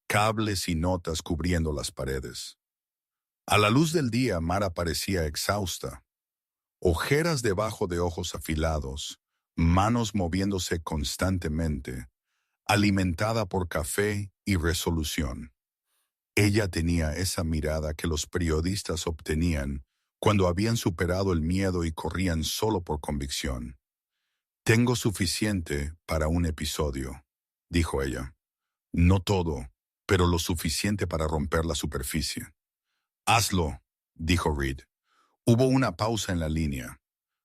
cables y notas cubriendo las paredes. A la luz del día, Mara parecía exhausta. Ojeras debajo de ojos afilados, manos moviéndose constantemente, alimentada por café y resolución. Ella tenía esa mirada que los periodistas obtenían cuando habían superado el miedo y corrían solo por convicción. Tengo suficiente para un episodio, dijo ella. No todo, pero lo suficiente para romper la superficie. Hazlo, dijo Reed. Hubo una pausa en la línea.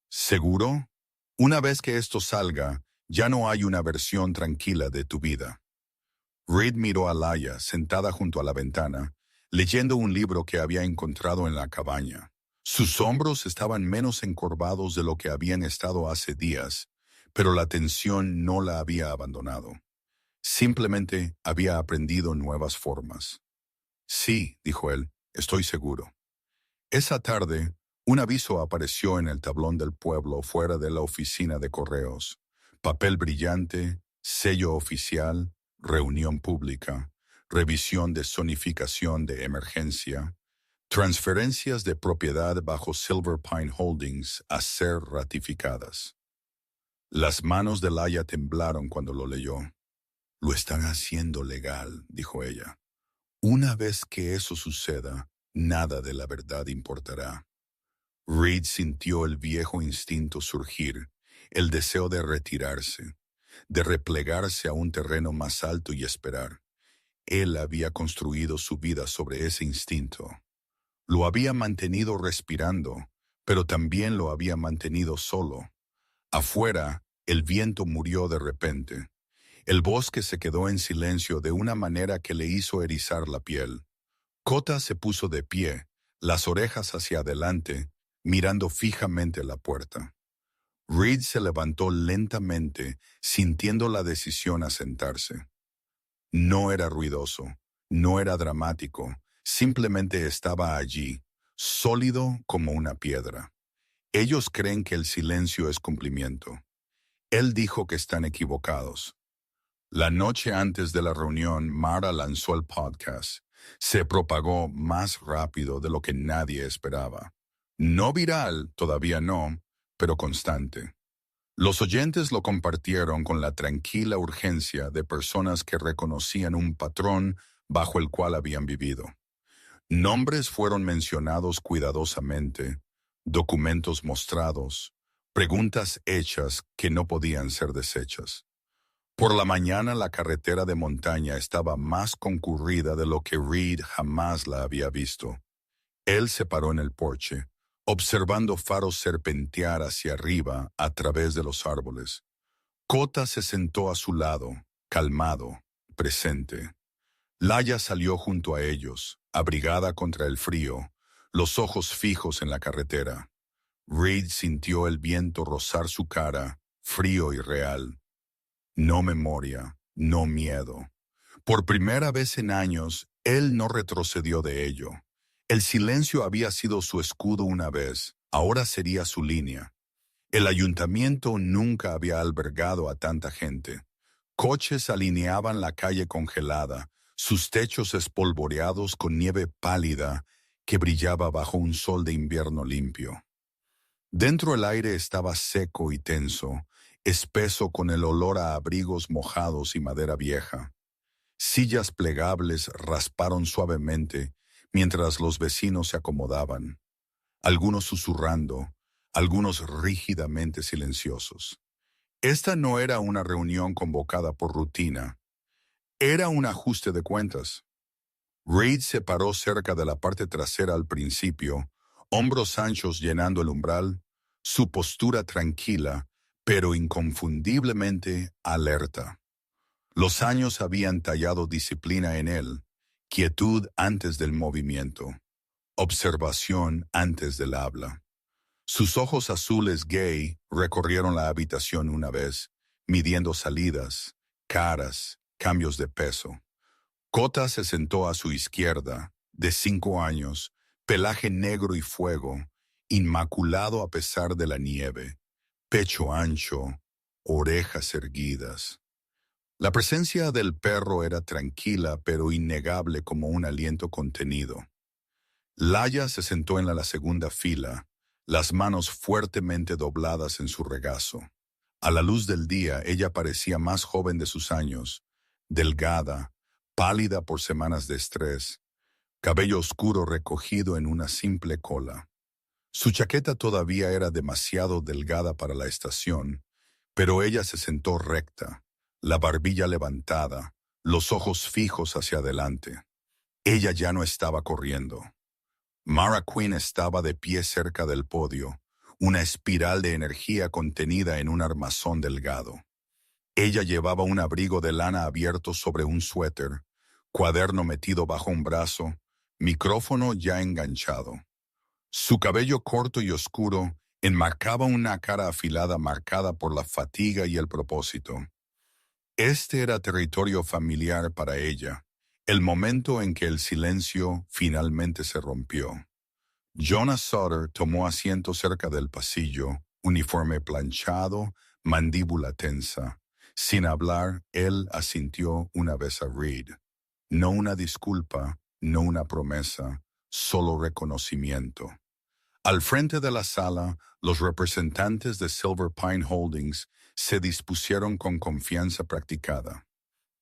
¿Seguro? Una vez que esto salga, ya no hay una versión tranquila de tu vida. Reed miró a Laia, sentada junto a la ventana, leyendo un libro que había encontrado en la cabaña. Sus hombros estaban menos encorvados de lo que habían estado hace días, pero la tensión no la había abandonado. Simplemente había aprendido nuevas formas. Sí, dijo él, estoy seguro. Esa tarde, un aviso apareció en el tablón del pueblo fuera de la oficina de correos. Papel brillante, sello oficial, reunión pública, revisión de zonificación de emergencia, transferencias de propiedad bajo Silver Pine Holdings a ser ratificadas. Las manos de Laia temblaron cuando lo leyó. Lo están haciendo legal, dijo ella. Una vez que eso suceda, nada de la verdad importará. Reed sintió el viejo instinto surgir, el deseo de retirarse, de replegarse a un terreno más alto y esperar. Él había construido su vida sobre ese instinto. Lo había mantenido respirando, pero también lo había mantenido solo. Afuera, el viento murió de repente. El bosque se quedó en silencio de una manera que le hizo erizar la piel. Kota se puso de pie, las orejas hacia adelante, mirando fijamente la puerta. Reed se levantó lentamente, sintiendo la decisión a sentarse. No era ruidoso, no era dramático, simplemente estaba allí, sólido como una piedra. Ellos creen que el silencio es cumplimiento. Él dijo que están equivocados. La noche antes de la reunión, Mara lanzó el podcast. Se propagó más rápido de lo que nadie esperaba. No viral, todavía no, pero constante. Los oyentes lo compartieron con la tranquila urgencia de personas que reconocían un patrón bajo el cual habían vivido. Nombres fueron mencionados cuidadosamente, documentos mostrados, preguntas hechas que no podían ser deshechas. Por la mañana la carretera de montaña estaba más concurrida de lo que Reed jamás la había visto. Él se paró en el porche, observando faros serpentear hacia arriba a través de los árboles. Kota se sentó a su lado, calmado, presente. Laia salió junto a ellos, abrigada contra el frío, los ojos fijos en la carretera. Reed sintió el viento rozar su cara, frío y real. No memoria, no miedo. Por primera vez en años, él no retrocedió de ello. El silencio había sido su escudo una vez, ahora sería su línea. El ayuntamiento nunca había albergado a tanta gente. Coches alineaban la calle congelada, sus techos espolvoreados con nieve pálida que brillaba bajo un sol de invierno limpio. Dentro el aire estaba seco y tenso, espeso con el olor a abrigos mojados y madera vieja. Sillas plegables rasparon suavemente mientras los vecinos se acomodaban, algunos susurrando, algunos rígidamente silenciosos. Esta no era una reunión convocada por rutina, era un ajuste de cuentas. Reed se paró cerca de la parte trasera al principio, hombros anchos llenando el umbral, su postura tranquila, pero inconfundiblemente alerta. Los años habían tallado disciplina en él, quietud antes del movimiento, observación antes del habla. Sus ojos azules gay recorrieron la habitación una vez, midiendo salidas, caras, cambios de peso. Kota se sentó a su izquierda, de 5 años, pelaje negro y fuego, inmaculado a pesar de la nieve, pecho ancho, orejas erguidas. La presencia del perro era tranquila pero innegable como un aliento contenido. Laia se sentó en la segunda fila, las manos fuertemente dobladas en su regazo. A la luz del día ella parecía más joven de sus años, delgada, pálida por semanas de estrés, cabello oscuro recogido en una simple cola. Su chaqueta todavía era demasiado delgada para la estación, pero ella se sentó recta, la barbilla levantada, los ojos fijos hacia adelante. Ella ya no estaba corriendo. Mara Quinn estaba de pie cerca del podio, una espiral de energía contenida en un armazón delgado. Ella llevaba un abrigo de lana abierto sobre un suéter, cuaderno metido bajo un brazo, micrófono ya enganchado. Su cabello corto y oscuro enmarcaba una cara afilada marcada por la fatiga y el propósito. Este era territorio familiar para ella, el momento en que el silencio finalmente se rompió. Jonas Sutter tomó asiento cerca del pasillo, uniforme planchado, mandíbula tensa. Sin hablar, él asintió una vez a Reed. No una disculpa, no una promesa, solo reconocimiento. Al frente de la sala, los representantes de Silver Pine Holdings se dispusieron con confianza practicada.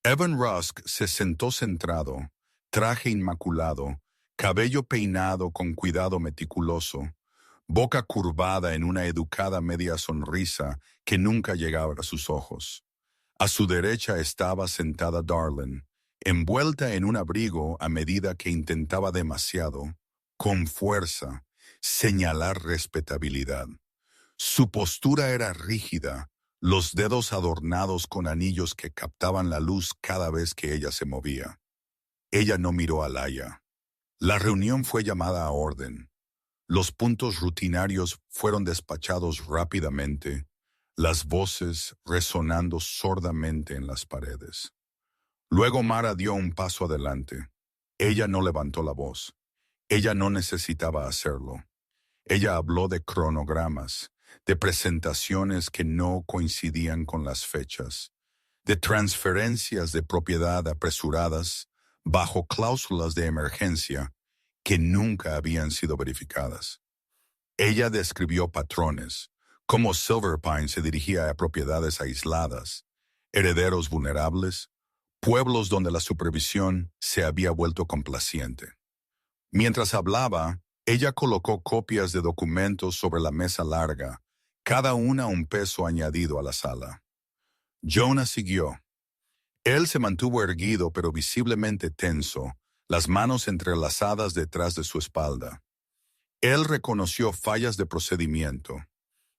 Evan Rusk se sentó centrado, traje inmaculado, cabello peinado con cuidado meticuloso, boca curvada en una educada media sonrisa que nunca llegaba a sus ojos. A su derecha estaba sentada Darlene, envuelta en un abrigo a medida que intentaba demasiado, con fuerza, señalar respetabilidad. Su postura era rígida, los dedos adornados con anillos que captaban la luz cada vez que ella se movía. Ella no miró a Laia. La reunión fue llamada a orden. Los puntos rutinarios fueron despachados rápidamente, las voces resonando sordamente en las paredes. Luego Mara dio un paso adelante. Ella no levantó la voz. Ella no necesitaba hacerlo. Ella habló de cronogramas, de presentaciones que no coincidían con las fechas, de transferencias de propiedad apresuradas bajo cláusulas de emergencia que nunca habían sido verificadas. Ella describió patrones, cómo Silverpine se dirigía a propiedades aisladas, herederos vulnerables, pueblos donde la supervisión se había vuelto complaciente. Mientras hablaba, ella colocó copias de documentos sobre la mesa larga, cada una un peso añadido a la sala. Jonah siguió. Él se mantuvo erguido pero visiblemente tenso, las manos entrelazadas detrás de su espalda. Él reconoció fallas de procedimiento.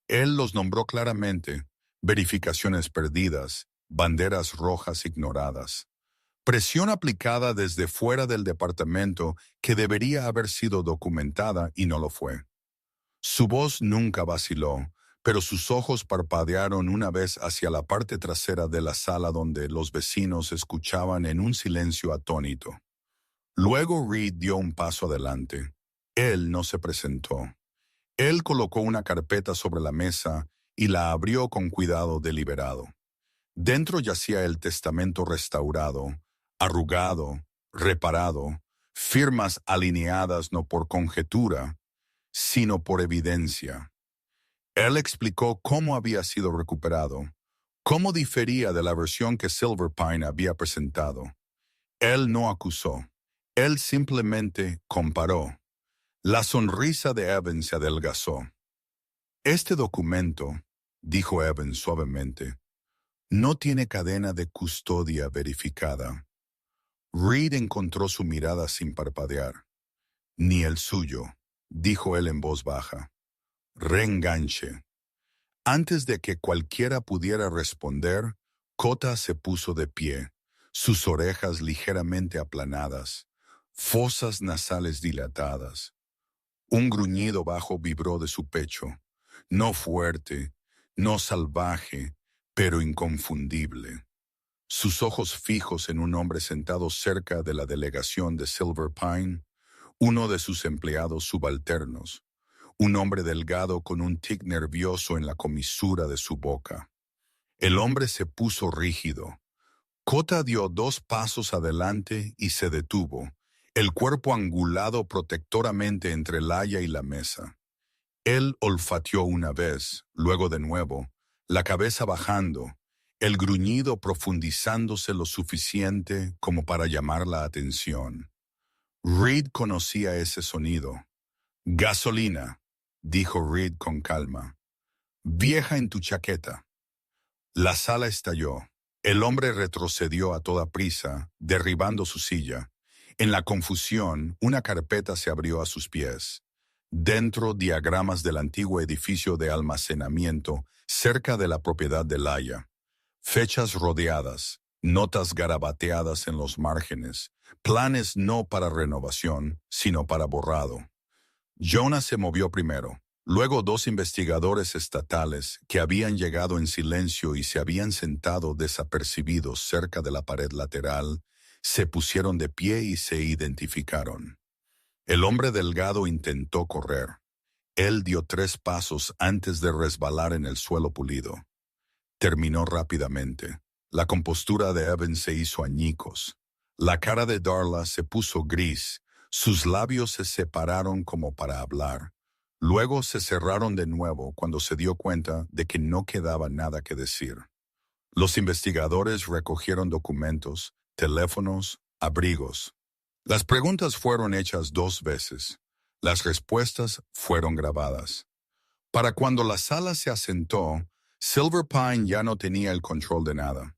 Él los nombró claramente: verificaciones perdidas, banderas rojas ignoradas. Presión aplicada desde fuera del departamento que debería haber sido documentada y no lo fue. Su voz nunca vaciló, pero sus ojos parpadearon una vez hacia la parte trasera de la sala donde los vecinos escuchaban en un silencio atónito. Luego Reed dio un paso adelante. Él no se presentó. Él colocó una carpeta sobre la mesa y la abrió con cuidado deliberado. Dentro yacía el testamento restaurado, arrugado, reparado, firmas alineadas no por conjetura, sino por evidencia. Él explicó cómo había sido recuperado, cómo difería de la versión que Silverpine había presentado. Él no acusó, él simplemente comparó. La sonrisa de Evans se adelgazó. Este documento, dijo Evans suavemente, no tiene cadena de custodia verificada. Reed encontró su mirada sin parpadear. Ni el suyo, dijo él en voz baja. Reenganche. Antes de que cualquiera pudiera responder, Cota se puso de pie, sus orejas ligeramente aplanadas, fosas nasales dilatadas. Un gruñido bajo vibró de su pecho, no fuerte, no salvaje, pero inconfundible. Sus ojos fijos en un hombre sentado cerca de la delegación de Silverpine, uno de sus empleados subalternos, un hombre delgado con un tic nervioso en la comisura de su boca. El hombre se puso rígido. Cota dio 2 pasos adelante y se detuvo, el cuerpo angulado protectoramente entre Laia y la mesa. Él olfateó una vez, luego de nuevo, la cabeza bajando, el gruñido profundizándose lo suficiente como para llamar la atención. Reed conocía ese sonido. Gasolina, dijo Reed con calma. Vieja en tu chaqueta. La sala estalló. El hombre retrocedió a toda prisa, derribando su silla. En la confusión, una carpeta se abrió a sus pies. Dentro, diagramas del antiguo edificio de almacenamiento cerca de la propiedad de Laia. Fechas rodeadas, notas garabateadas en los márgenes, planes no para renovación, sino para borrado. Jonah se movió primero. Luego 2 investigadores estatales que habían llegado en silencio y se habían sentado desapercibidos cerca de la pared lateral, se pusieron de pie y se identificaron. El hombre delgado intentó correr. Él dio 3 pasos antes de resbalar en el suelo pulido. Terminó rápidamente. La compostura de Evans se hizo añicos. La cara de Darla se puso gris. Sus labios se separaron como para hablar. Luego se cerraron de nuevo cuando se dio cuenta de que no quedaba nada que decir. Los investigadores recogieron documentos, teléfonos, abrigos. Las preguntas fueron hechas 2 veces. Las respuestas fueron grabadas. Para cuando la sala se asentó, Silverpine ya no tenía el control de nada.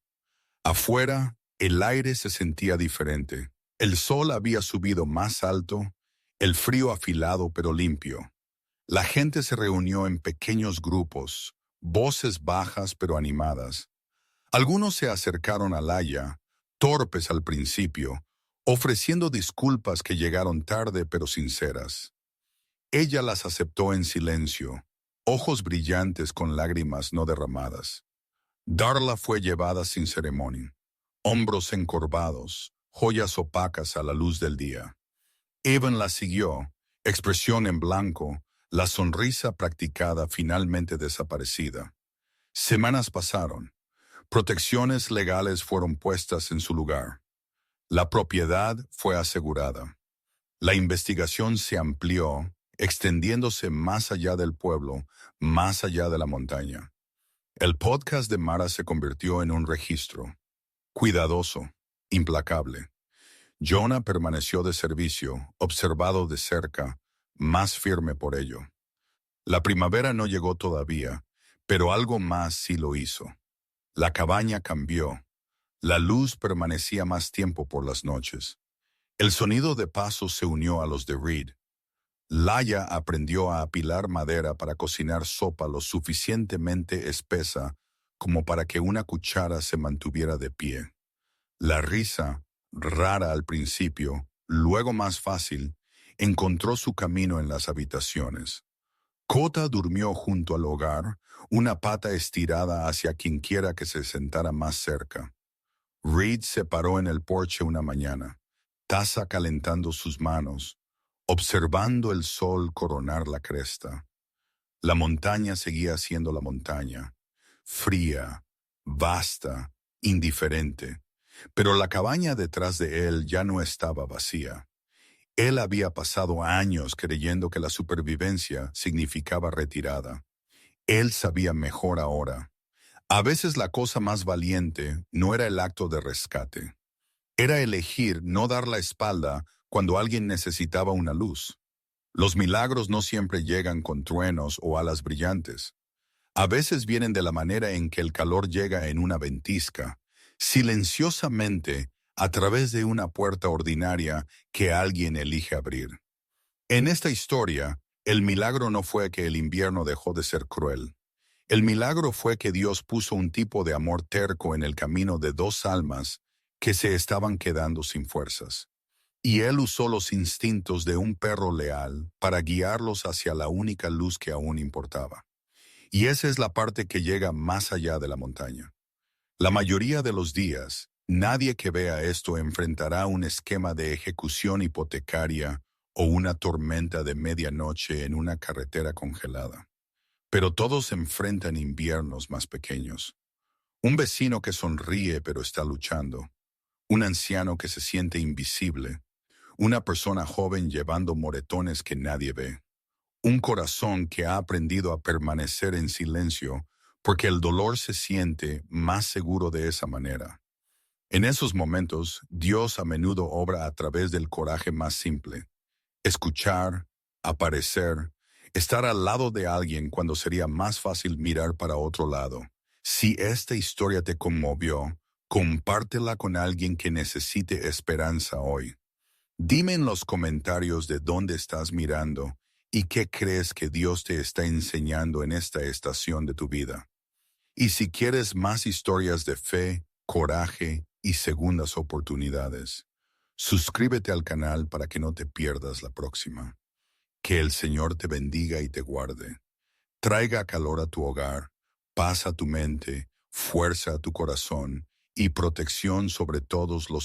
Afuera, El aire se sentía diferente. El sol había subido más alto, el frío afilado pero limpio. La gente se reunió en pequeños grupos, voces bajas pero animadas. Algunos se acercaron a Laia, torpes al principio, ofreciendo disculpas que llegaron tarde pero sinceras. Ella las aceptó en silencio, ojos brillantes con lágrimas no derramadas. Darla fue llevada sin ceremonia, hombros encorvados, joyas opacas a la luz del día. Evan la siguió, expresión en blanco, la sonrisa practicada finalmente desaparecida. Semanas pasaron. Protecciones legales fueron puestas en su lugar. La propiedad fue asegurada. La investigación se amplió, extendiéndose más allá del pueblo, más allá de la montaña. El podcast de Mara se convirtió en un registro, cuidadoso, implacable. Jonah permaneció de servicio, observado de cerca, más firme por ello. La primavera no llegó todavía, pero algo más sí lo hizo. La cabaña cambió. La luz permanecía más tiempo por las noches. El sonido de pasos se unió a los de Reed. Laia aprendió a apilar madera para cocinar sopa lo suficientemente espesa como para que una cuchara se mantuviera de pie. La risa, rara al principio, luego más fácil, encontró su camino en las habitaciones. Kota durmió junto al hogar, una pata estirada hacia quienquiera que se sentara más cerca. Reed se paró en el porche una mañana, taza calentando sus manos, observando el sol coronar la cresta. La montaña seguía siendo la montaña, fría, vasta, indiferente, pero la cabaña detrás de él ya no estaba vacía. Él había pasado años creyendo que la supervivencia significaba retirada. Él sabía mejor ahora. A veces la cosa más valiente no era el acto de rescate. Era elegir no dar la espalda cuando alguien necesitaba una luz. Los milagros no siempre llegan con truenos o alas brillantes. A veces vienen de la manera en que el calor llega en una ventisca, silenciosamente, a través de una puerta ordinaria que alguien elige abrir. En esta historia, el milagro no fue que el invierno dejó de ser cruel. El milagro fue que Dios puso un tipo de amor terco en el camino de dos almas que se estaban quedando sin fuerzas. Y Él usó los instintos de un perro leal para guiarlos hacia la única luz que aún importaba. Y esa es la parte que llega más allá de la montaña. La mayoría de los días, nadie que vea esto enfrentará un esquema de ejecución hipotecaria o una tormenta de medianoche en una carretera congelada. Pero todos enfrentan inviernos más pequeños. Un vecino que sonríe pero está luchando. Un anciano que se siente invisible. Una persona joven llevando moretones que nadie ve. Un corazón que ha aprendido a permanecer en silencio porque el dolor se siente más seguro de esa manera. En esos momentos, Dios a menudo obra a través del coraje más simple. Escuchar, aparecer, estar al lado de alguien cuando sería más fácil mirar para otro lado. Si esta historia te conmovió, compártela con alguien que necesite esperanza hoy. Dime en los comentarios de dónde estás mirando y qué crees que Dios te está enseñando en esta estación de tu vida. Y si quieres más historias de fe, coraje y segundas oportunidades, suscríbete al canal para que no te pierdas la próxima. Que el Señor te bendiga y te guarde. Traiga calor a tu hogar, paz a tu mente, fuerza a tu corazón y protección sobre todos los